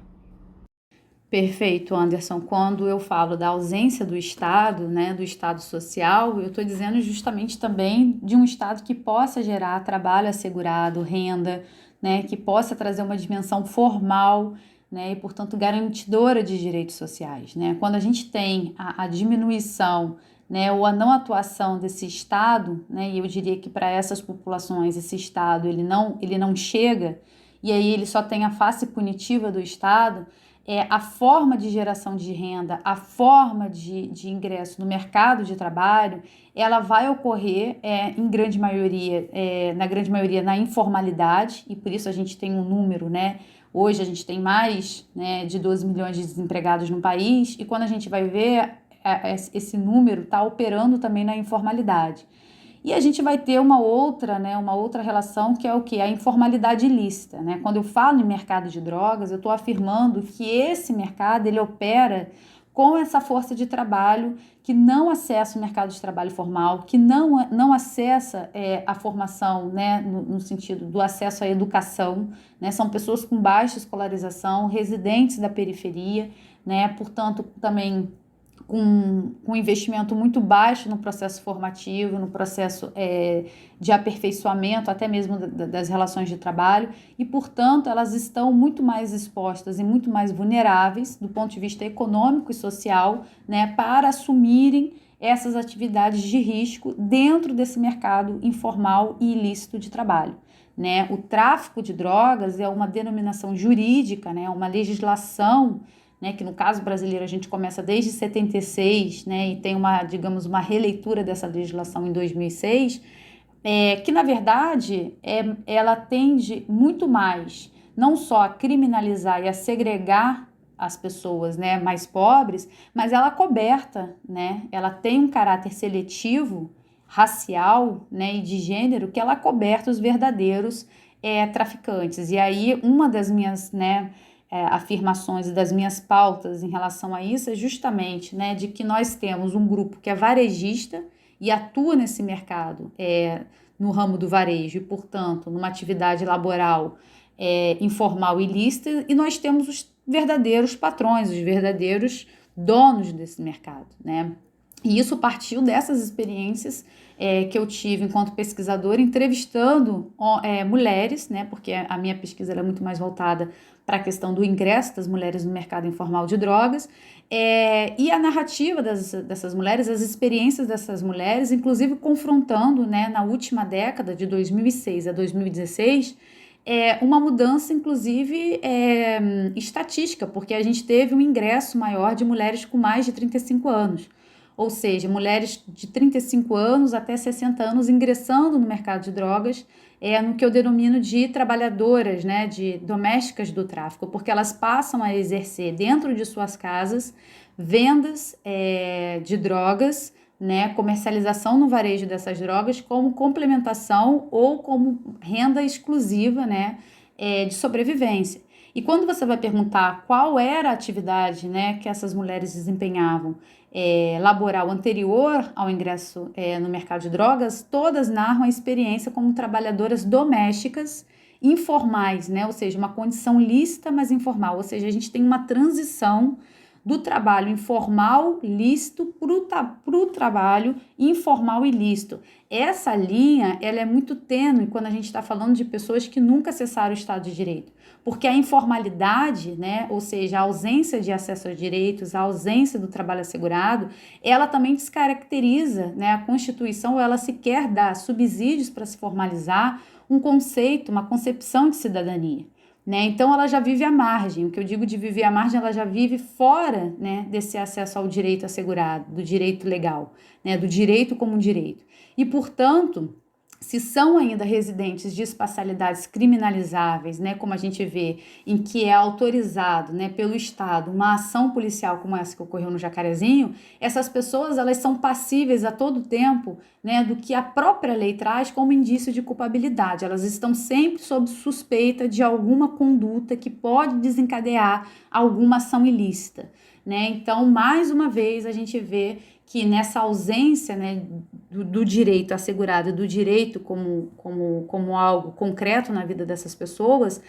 Speaker 8: Perfeito, Anderson. Quando eu falo da ausência do Estado, né, do Estado social, eu estou dizendo justamente também de um Estado que possa gerar trabalho assegurado, renda, né, que possa trazer uma dimensão formal, né, e, portanto, garantidora de direitos sociais, né? Quando a gente tem a diminuição, né, ou a não atuação desse Estado, né, e eu diria que para essas populações esse Estado ele não chega, e aí ele só tem a face punitiva do Estado, a forma de geração de renda, a forma de ingresso no mercado de trabalho, ela vai ocorrer na grande maioria na informalidade, e por isso a gente tem um número, né? Hoje a gente tem mais, né, de 12 milhões de desempregados no país, e quando a gente vai ver, esse número está operando também na informalidade. E a gente vai ter uma outra relação, que é o quê? A informalidade ilícita, né? Quando eu falo em mercado de drogas, eu estou afirmando que esse mercado ele opera com essa força de trabalho que não acessa o mercado de trabalho formal, que não acessa a formação, né, no sentido do acesso à educação, né? São pessoas com baixa escolarização, residentes da periferia, né? Portanto, também com investimento muito baixo no processo formativo, no processo de aperfeiçoamento, até mesmo das relações de trabalho, e, portanto, elas estão muito mais expostas e muito mais vulneráveis do ponto de vista econômico e social, né, para assumirem essas atividades de risco dentro desse mercado informal e ilícito de trabalho, né? O tráfico de drogas é uma denominação jurídica, né, uma legislação, né, que no caso brasileiro a gente começa desde 76, né, e tem uma releitura dessa legislação em 2006, que na verdade ela tende muito mais, não só a criminalizar e a segregar as pessoas, né, mais pobres, mas ela coberta, né, ela tem um caráter seletivo, racial, né, e de gênero, que ela coberta os verdadeiros traficantes. E aí uma das minhas, né, afirmações e das minhas pautas em relação a isso é justamente, né, de que nós temos um grupo que é varejista e atua nesse mercado, no ramo do varejo e, portanto, numa atividade laboral informal e ilícita, e nós temos os verdadeiros patrões, os verdadeiros donos desse mercado, né? E isso partiu dessas experiências que eu tive enquanto pesquisadora, entrevistando mulheres, né, porque a minha pesquisa era muito mais voltada para a questão do ingresso das mulheres no mercado informal de drogas, e a narrativa dessas mulheres, as experiências dessas mulheres, inclusive confrontando, né, na última década, de 2006 a 2016, uma mudança, inclusive, estatística, porque a gente teve um ingresso maior de mulheres com mais de 35 anos. Ou seja, mulheres de 35 anos até 60 anos ingressando no mercado de drogas, no que eu denomino de trabalhadoras, né, de domésticas do tráfico, porque elas passam a exercer dentro de suas casas vendas de drogas, né, comercialização no varejo dessas drogas como complementação ou como renda exclusiva, né, de sobrevivência. E quando você vai perguntar qual era a atividade, né, que essas mulheres desempenhavam laboral anterior ao ingresso no mercado de drogas, todas narram a experiência como trabalhadoras domésticas informais, né, ou seja, uma condição lícita, mas informal, ou seja, a gente tem uma transição do trabalho informal lícito para o trabalho informal e lícito. Essa linha ela é muito tênue quando a gente está falando de pessoas que nunca acessaram o Estado de Direito, porque a informalidade, né, ou seja, a ausência de acesso aos direitos, a ausência do trabalho assegurado, ela também descaracteriza, né, a Constituição, ela sequer dá subsídios para se formalizar um conceito, uma concepção de cidadania. Né? Então, ela já vive à margem. O que eu digo de viver à margem, ela já vive fora, né, desse acesso ao direito assegurado, do direito legal, né, do direito como um direito. E, portanto, se são ainda residentes de espacialidades criminalizáveis, né, como a gente vê, em que é autorizado, né, pelo Estado uma ação policial como essa que ocorreu no Jacarezinho, essas pessoas elas são passíveis a todo tempo, né, do que a própria lei traz como indício de culpabilidade. Elas estão sempre sob suspeita de alguma conduta que pode desencadear alguma ação ilícita, né? Então, mais uma vez, a gente vê que nessa ausência, né, do direito assegurado, do direito como algo concreto na vida dessas pessoas,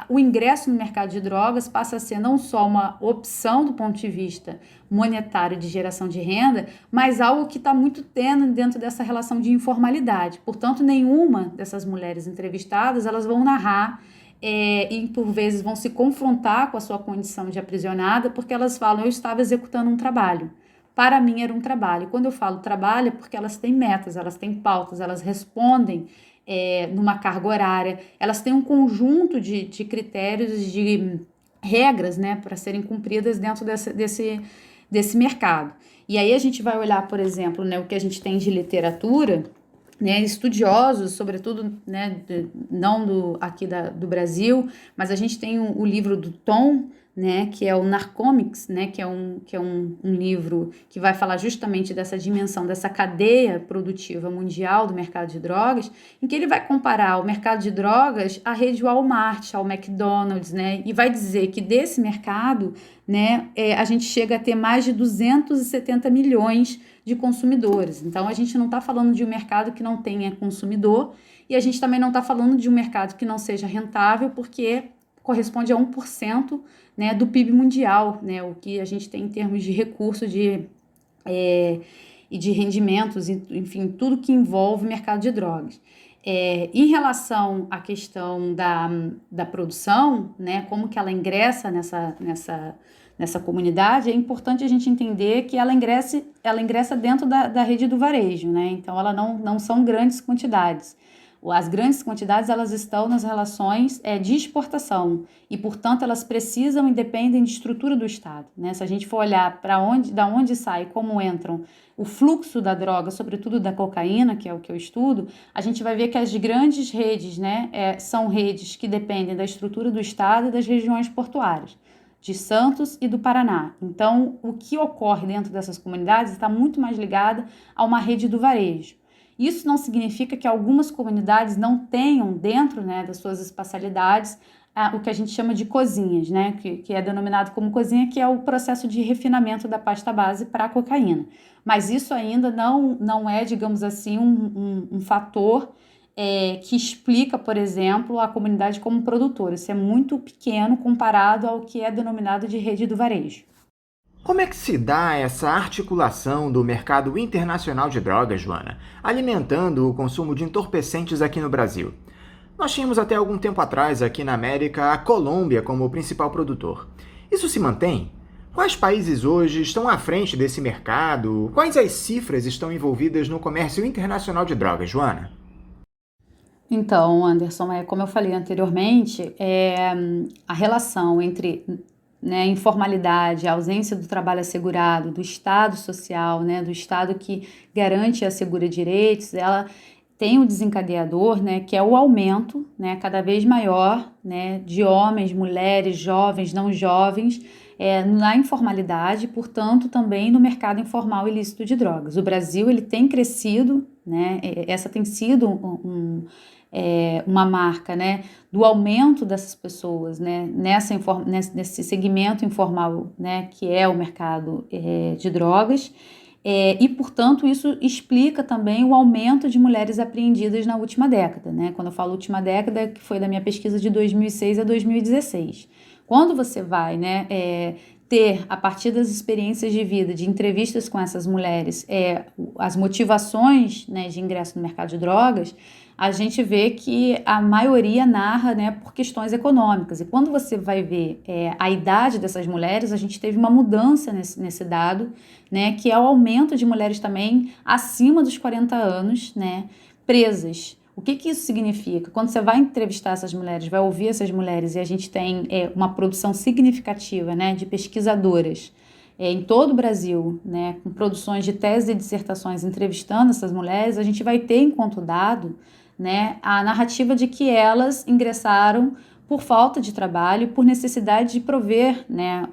Speaker 8: o ingresso no mercado de drogas passa a ser não só uma opção do ponto de vista monetário de geração de renda, mas algo que está muito tênue dentro dessa relação de informalidade. Portanto, nenhuma dessas mulheres entrevistadas elas vão narrar e por vezes vão se confrontar com a sua condição de aprisionada, porque elas falam, eu estava executando um trabalho. Para mim era um trabalho. Quando eu falo trabalho é porque elas têm metas, elas têm pautas, elas respondem numa carga horária, elas têm um conjunto de critérios, de regras, né, para serem cumpridas dentro desse mercado. E aí a gente vai olhar, por exemplo, né, o que a gente tem de literatura, né, estudiosos, sobretudo, né, não aqui do Brasil, mas a gente tem o livro do Tom, né, que é o Narcomics, né, que é um livro que vai falar justamente dessa dimensão, dessa cadeia produtiva mundial do mercado de drogas, em que ele vai comparar o mercado de drogas à rede Walmart, ao McDonald's, né, e vai dizer que desse mercado, né, a gente chega a ter mais de 270 milhões de consumidores. Então, a gente não está falando de um mercado que não tenha consumidor e a gente também não está falando de um mercado que não seja rentável, porque corresponde a 1%, né, do PIB mundial, né, o que a gente tem em termos de recursos e de rendimentos, enfim, tudo que envolve o mercado de drogas. Em relação à questão da produção, né, como que ela ingressa nessa comunidade, é importante a gente entender que ela ingressa dentro da rede do varejo, né, então ela não são grandes quantidades. As grandes quantidades elas estão nas relações de exportação e, portanto, elas precisam e dependem de estrutura do Estado, né? Se a gente for olhar da onde sai, como entram, o fluxo da droga, sobretudo da cocaína, que é o que eu estudo, a gente vai ver que as grandes redes, né, são redes que dependem da estrutura do Estado e das regiões portuárias, de Santos e do Paraná. Então, o que ocorre dentro dessas comunidades está muito mais ligado a uma rede do varejo. Isso não significa que algumas comunidades não tenham dentro, né, das suas espacialidades o que a gente chama de cozinhas, né, que é denominado como cozinha, que é o processo de refinamento da pasta base para a cocaína. Mas isso ainda não é, digamos assim, um fator que explica, por exemplo, a comunidade como produtora. Isso é muito pequeno comparado ao que é denominado de rede do varejo.
Speaker 3: Como é que se dá essa articulação do mercado internacional de drogas, Joana, alimentando o consumo de entorpecentes aqui no Brasil? Nós tínhamos até algum tempo atrás aqui na América a Colômbia como o principal produtor. Isso se mantém? Quais países hoje estão à frente desse mercado? Quais as cifras estão envolvidas no comércio internacional de drogas, Joana?
Speaker 8: Então, Anderson, como eu falei anteriormente, a relação entre, né, informalidade, a ausência do trabalho assegurado, do Estado social, né, do Estado que garante e assegura direitos, ela tem um desencadeador, né, que é o aumento, né, cada vez maior, né, de homens, mulheres, jovens, não jovens, na informalidade, portanto, também no mercado informal ilícito de drogas. O Brasil ele tem crescido, né, essa tem sido uma marca, né, do aumento dessas pessoas, né, nesse segmento informal, né, que é o mercado de drogas, e, portanto, isso explica também o aumento de mulheres apreendidas na última década, né, quando eu falo última década, que foi da minha pesquisa de 2006 a 2016. Quando você vai, né, ter, a partir das experiências de vida, de entrevistas com essas mulheres, as motivações, né, de ingresso no mercado de drogas, a gente vê que a maioria narra, né, por questões econômicas. E quando você vai ver a idade dessas mulheres, a gente teve uma mudança nesse dado, né, que é o aumento de mulheres também acima dos 40 anos, né, presas. O que isso significa? Quando você vai entrevistar essas mulheres, vai ouvir essas mulheres, e a gente tem uma produção significativa, né, de pesquisadoras em todo o Brasil, né, com produções de teses e dissertações entrevistando essas mulheres, a gente vai ter enquanto dado, né, a narrativa de que elas ingressaram por falta de trabalho, por necessidade de prover, né,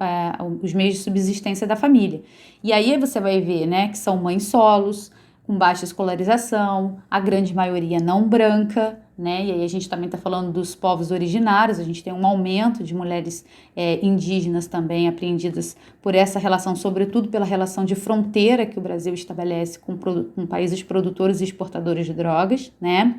Speaker 8: os meios de subsistência da família. E aí você vai ver, né, que são mães solos, com baixa escolarização, a grande maioria não branca, né, e aí a gente também está falando dos povos originários, a gente tem um aumento de mulheres indígenas também apreendidas por essa relação, sobretudo pela relação de fronteira que o Brasil estabelece com países produtores e exportadores de drogas, né.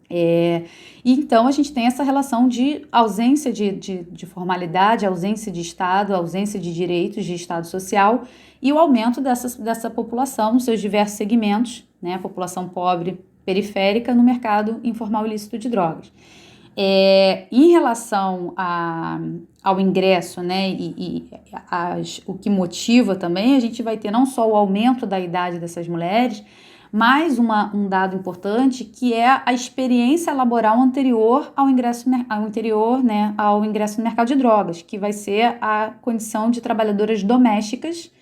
Speaker 8: E então a gente tem essa relação de ausência de formalidade, ausência de Estado, ausência de direitos de Estado social e o aumento dessa população nos seus diversos segmentos, né, a população pobre periférica no mercado informal ilícito de drogas. Em relação ao ingresso, né, o que motiva também, a gente vai ter não só o aumento da idade dessas mulheres, mais um dado importante, que é a experiência laboral anterior ao ingresso no mercado de drogas, que vai ser a condição de trabalhadoras domésticas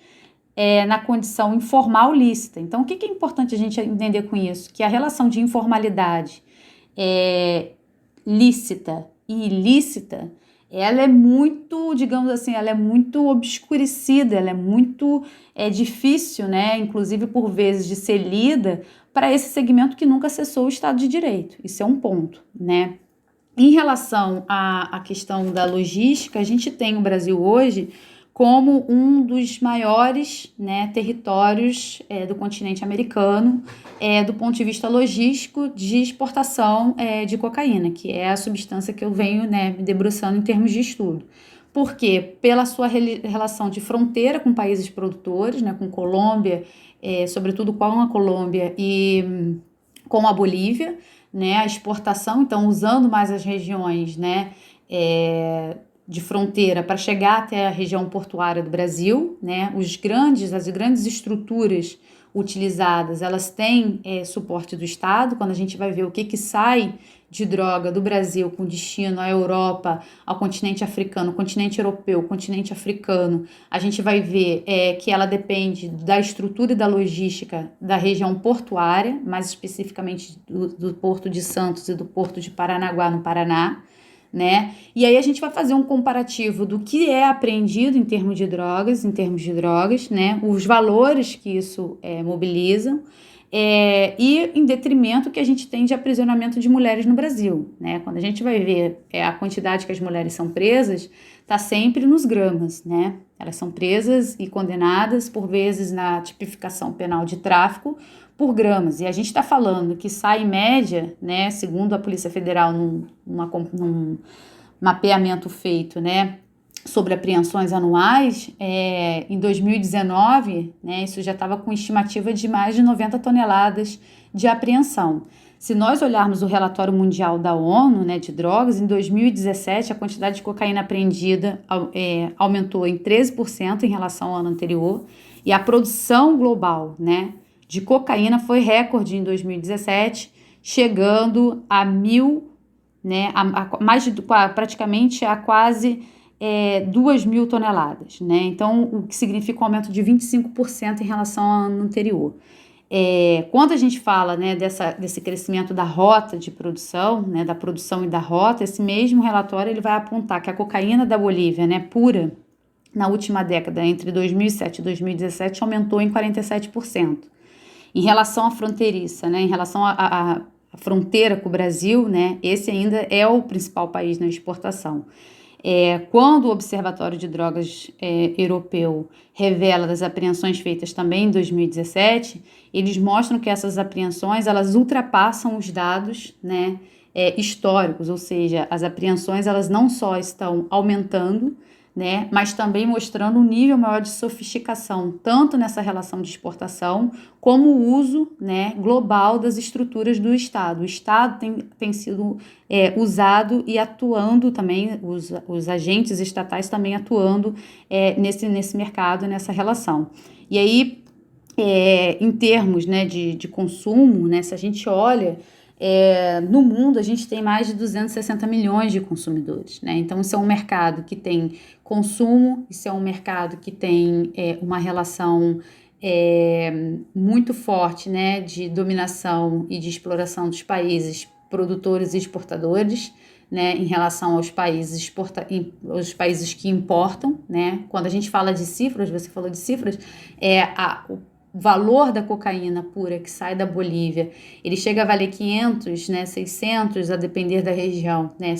Speaker 8: na condição informal lícita. Então, o que é importante a gente entender com isso? Que a relação de informalidade lícita e ilícita, ela é muito, digamos assim, ela é muito obscurecida, ela é muito difícil, né, inclusive por vezes de ser lida para esse segmento que nunca acessou o Estado de Direito. Isso é um ponto, né? Em relação à questão da logística, a gente tem o Brasil hoje como um dos maiores, né, territórios do continente americano, do ponto de vista logístico de exportação de cocaína, que é a substância que eu venho, né, me debruçando em termos de estudo. Por quê? Pela sua relação de fronteira com países produtores, né, com Colômbia, sobretudo com a Colômbia e com a Bolívia, né, a exportação, então usando mais as regiões, né, de fronteira para chegar até a região portuária do Brasil, né? As grandes estruturas utilizadas, elas têm suporte do Estado. Quando a gente vai ver o que sai de droga do Brasil com destino à Europa, ao continente africano, continente europeu, continente africano, a gente vai ver que ela depende da estrutura e da logística da região portuária, mais especificamente do Porto de Santos e do Porto de Paranaguá, no Paraná, né? E aí a gente vai fazer um comparativo do que é apreendido em termos de drogas, né? Os valores que isso mobilizam, e em detrimento que a gente tem de aprisionamento de mulheres no Brasil, né? Quando a gente vai ver a quantidade que as mulheres são presas, está sempre nos gramas, né? Elas são presas e condenadas, por vezes, na tipificação penal de tráfico, por gramas. E a gente está falando que sai em média, né, segundo a Polícia Federal, num mapeamento feito, né, sobre apreensões anuais, em 2019, né, isso já estava com estimativa de mais de 90 toneladas de apreensão. Se nós olharmos o relatório mundial da ONU, né, de drogas, em 2017 a quantidade de cocaína apreendida aumentou em 13% em relação ao ano anterior, e a produção global, né, de cocaína foi recorde em 2017, chegando a né, praticamente a quase 2.000 toneladas, né? Então, o que significa um aumento de 25% em relação ao ano anterior. Quando a gente fala, né, desse crescimento da rota de produção, né, da produção e da rota, esse mesmo relatório ele vai apontar que a cocaína da Bolívia, né, pura, na última década, entre 2007 e 2017, aumentou em 47%. Em relação à fronteiriça, né, em relação à fronteira com o Brasil, né, esse ainda é o principal país na exportação. Quando o Observatório de Drogas europeu revela das apreensões feitas também em 2017, eles mostram que essas apreensões elas ultrapassam os dados, né, históricos, ou seja, as apreensões elas não só estão aumentando, né, mas também mostrando um nível maior de sofisticação, tanto nessa relação de exportação, como o uso, né, global das estruturas do Estado. O Estado tem sido usado e atuando também, os agentes estatais também atuando nesse mercado, nessa relação. E aí, em termos, né, de consumo, né, se a gente olha No mundo, a gente tem mais de 260 milhões de consumidores, né? Então, isso é um mercado que tem consumo, isso é um mercado que tem uma relação muito forte, né, de dominação e de exploração dos países produtores e exportadores, né, em relação aos países, aos países que importam, né? Quando a gente fala de cifras, você falou de cifras, o valor da cocaína pura que sai da Bolívia, ele chega a valer 500, né, 600, a depender da região, né,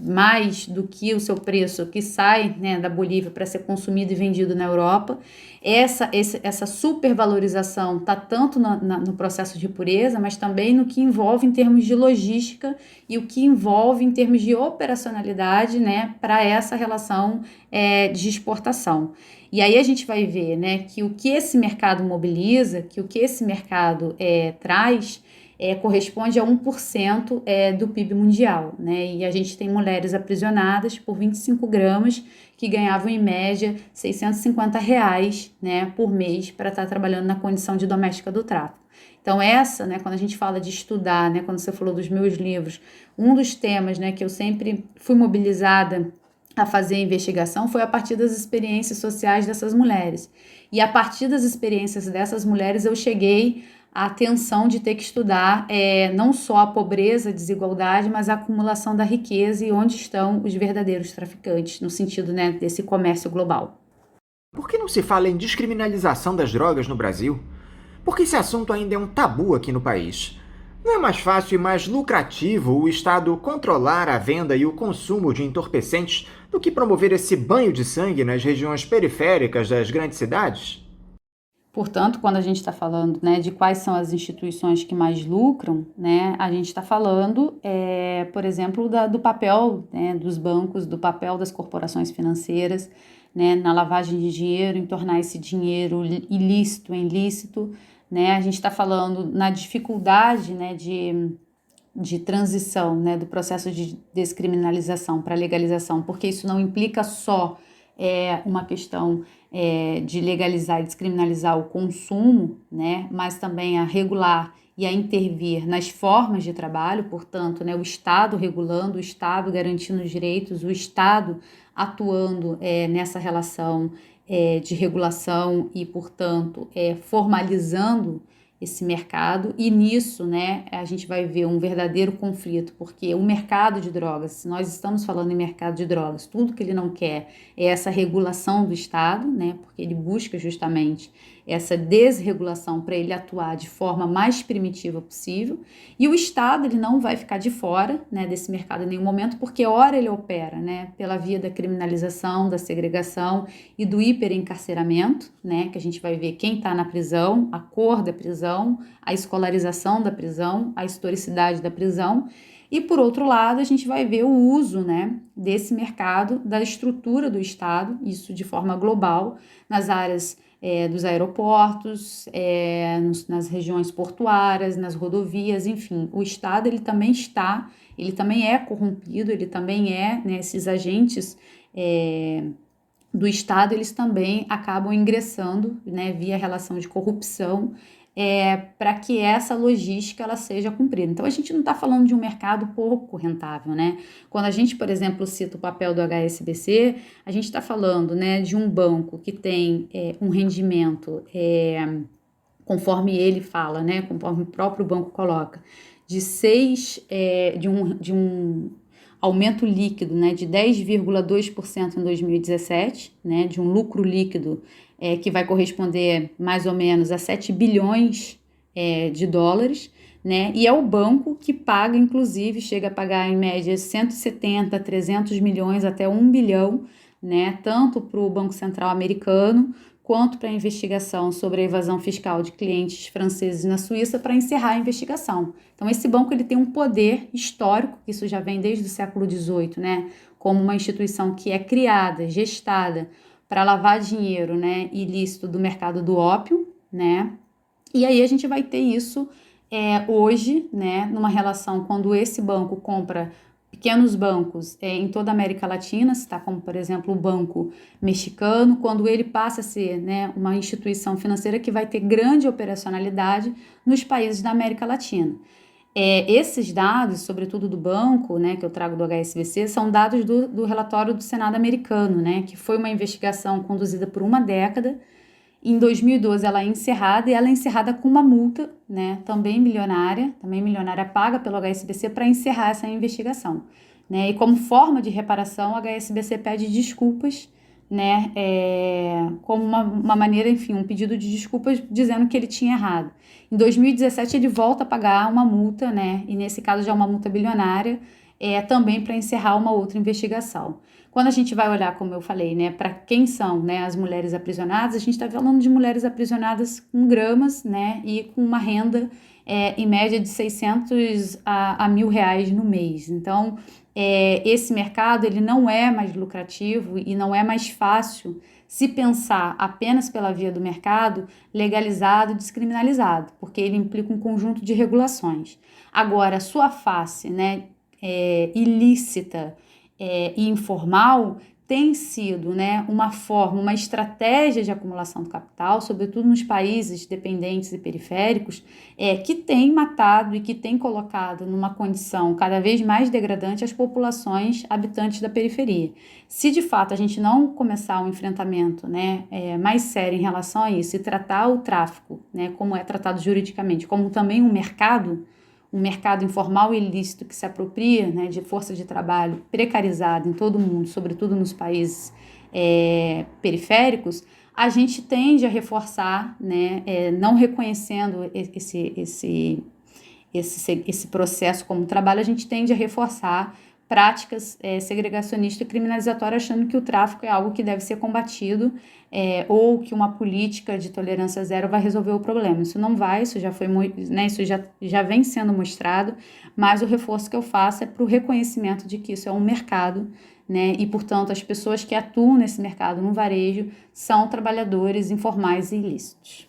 Speaker 8: mais do que o seu preço que sai, né, da Bolívia para ser consumido e vendido na Europa. Essa supervalorização está tanto no processo de pureza, mas também no que envolve em termos de logística e o que envolve em termos de operacionalidade, né, para essa relação de exportação. E aí a gente vai ver, né, que o que esse mercado mobiliza, que o que esse mercado traz, corresponde a 1% do PIB mundial, né? E a gente tem mulheres aprisionadas por 25 gramas que ganhavam em média R$650, né, por mês para estar trabalhando na condição de doméstica do tráfico. Então né, quando a gente fala de estudar, né, quando você falou dos meus livros, um dos temas, né, que eu sempre fui mobilizada a fazer a investigação foi a partir das experiências sociais dessas mulheres. E a partir das experiências dessas mulheres eu cheguei à atenção de ter que estudar não só a pobreza, a desigualdade, mas a acumulação da riqueza e onde estão os verdadeiros traficantes, no sentido, né, desse comércio global.
Speaker 3: Por que não se fala em descriminalização das drogas no Brasil? Porque esse assunto ainda é um tabu aqui no país. Não é mais fácil e mais lucrativo o Estado controlar a venda e o consumo de entorpecentes do que promover esse banho de sangue nas regiões periféricas das grandes cidades?
Speaker 8: Portanto, quando a gente está falando, né, de quais são as instituições que mais lucram, né, a gente está falando, por exemplo, do papel, né, dos bancos, do papel das corporações financeiras, né, na lavagem de dinheiro, em tornar esse dinheiro ilícito em lícito, né? A gente está falando na dificuldade, né, de transição, né, do processo de descriminalização para legalização, porque isso não implica só uma questão de legalizar e descriminalizar o consumo, né, mas também a regular e a intervir nas formas de trabalho, portanto, né, o Estado regulando, o Estado garantindo os direitos, o Estado atuando nessa relação de regulação e, portanto, formalizando esse mercado, e nisso, né, a gente vai ver um verdadeiro conflito, porque o mercado de drogas, se nós estamos falando em mercado de drogas, tudo que ele não quer é essa regulação do Estado, né, porque ele busca justamente essa desregulação para ele atuar de forma mais primitiva possível, e o Estado ele não vai ficar de fora, né, desse mercado em nenhum momento, porque ora ele opera, né, pela via da criminalização, da segregação e do hiperencarceramento, né, que a gente vai ver quem está na prisão, a cor da prisão, a escolarização da prisão, a historicidade da prisão. E, por outro lado, a gente vai ver o uso, né, desse mercado, da estrutura do Estado, isso de forma global, nas áreas dos aeroportos, nas regiões portuárias, nas rodovias, enfim. O Estado ele também é corrompido, ele também né, esses agentes do Estado, eles também acabam ingressando, né, via relação de corrupção, para que essa logística ela seja cumprida. Então, a gente não está falando de um mercado pouco rentável, né? Quando a gente, por exemplo, cita o papel do HSBC, a gente está falando, né, de um banco que tem um rendimento, conforme ele fala, né, conforme o próprio banco coloca, de um aumento líquido, né, de 10,2% em 2017, né, de um lucro líquido que vai corresponder mais ou menos a 7 bilhões de dólares, né, e é o banco que paga, inclusive, chega a pagar em média 170, 300 milhões até 1 bilhão, né, tanto para o Banco Central americano quanto para a investigação sobre a evasão fiscal de clientes franceses na Suíça para encerrar a investigação. Então, esse banco ele tem um poder histórico, que isso já vem desde o século XVIII, né, como uma instituição que é criada, gestada para lavar dinheiro, né, ilícito do mercado do ópio, né, e aí a gente vai ter isso hoje, né, numa relação quando esse banco compra pequenos bancos em toda a América Latina, como, por exemplo, o Banco Mexicano, quando ele passa a ser, né, uma instituição financeira que vai ter grande operacionalidade nos países da América Latina. Esses dados, sobretudo do banco, né, que eu trago do HSBC, são dados do relatório do Senado americano, né, que foi uma investigação conduzida por uma década. Em 2012 ela é encerrada, e ela é encerrada com uma multa, né, também milionária paga pelo HSBC para encerrar essa investigação, né, e como forma de reparação o HSBC pede desculpas, né, como uma maneira, enfim, um pedido de desculpas dizendo que ele tinha errado. Em 2017 ele volta a pagar uma multa, né, e nesse caso já é uma multa bilionária, também para encerrar uma outra investigação. Quando a gente vai olhar, como eu falei, né, para quem são, né, as mulheres aprisionadas, a gente está falando de mulheres aprisionadas com gramas, né, e com uma renda em média de 600 a R$1.000 no mês. Então, esse mercado ele não é mais lucrativo e não é mais fácil se pensar apenas pela via do mercado legalizado e descriminalizado, porque ele implica um conjunto de regulações. Agora, a sua face, né, ilícita e informal tem sido, né, uma forma, uma estratégia de acumulação do capital, sobretudo nos países dependentes e periféricos, que tem matado e que tem colocado numa condição cada vez mais degradante as populações habitantes da periferia. Se de fato a gente não começar um enfrentamento, né, mais sério em relação a isso e tratar o tráfico, né, como é tratado juridicamente, como também um mercado informal e ilícito que se apropria, né, de força de trabalho precarizada em todo o mundo, sobretudo nos países periféricos, a gente tende a reforçar, né, não reconhecendo esse processo como trabalho, a gente tende a reforçar práticas segregacionistas e criminalizatórias, achando que o tráfico é algo que deve ser combatido ou que uma política de tolerância zero vai resolver o problema. Isso não vai, isso já foi né, isso já vem sendo mostrado, mas o reforço que eu faço é para o reconhecimento de que isso é um mercado, né, e, portanto, as pessoas que atuam nesse mercado no varejo são trabalhadores informais e ilícitos.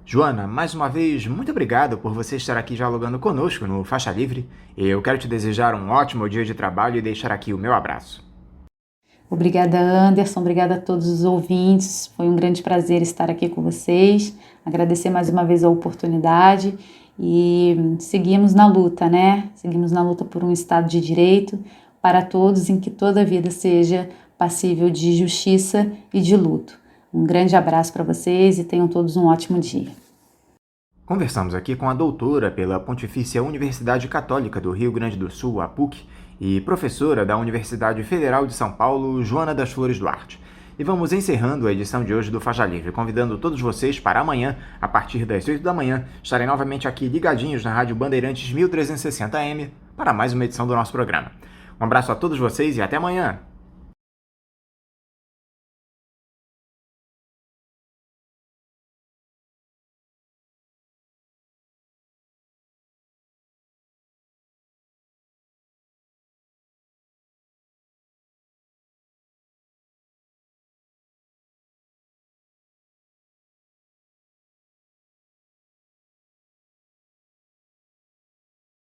Speaker 3: Joana, mais uma vez, muito obrigado por você estar aqui dialogando conosco no Faixa Livre. Eu quero te desejar um ótimo dia de trabalho e deixar aqui o meu abraço.
Speaker 8: Obrigada, Anderson. Obrigada a todos os ouvintes. Foi um grande prazer estar aqui com vocês. Agradecer mais uma vez a oportunidade e seguimos na luta, né? Seguimos na luta por um Estado de Direito para todos, em que toda vida seja passível de justiça e de luto. Um grande abraço para vocês e tenham todos um ótimo dia.
Speaker 3: Conversamos aqui com a doutora pela Pontifícia Universidade Católica do Rio Grande do Sul, a PUC, e professora da Universidade Federal de São Paulo, Joana das Flores Duarte. E vamos encerrando a edição de hoje do Faixa Livre, convidando todos vocês para amanhã, a partir das 8 da manhã, estarem novamente aqui ligadinhos na Rádio Bandeirantes 1360 AM para mais uma edição do nosso programa. Um abraço a todos vocês e até amanhã!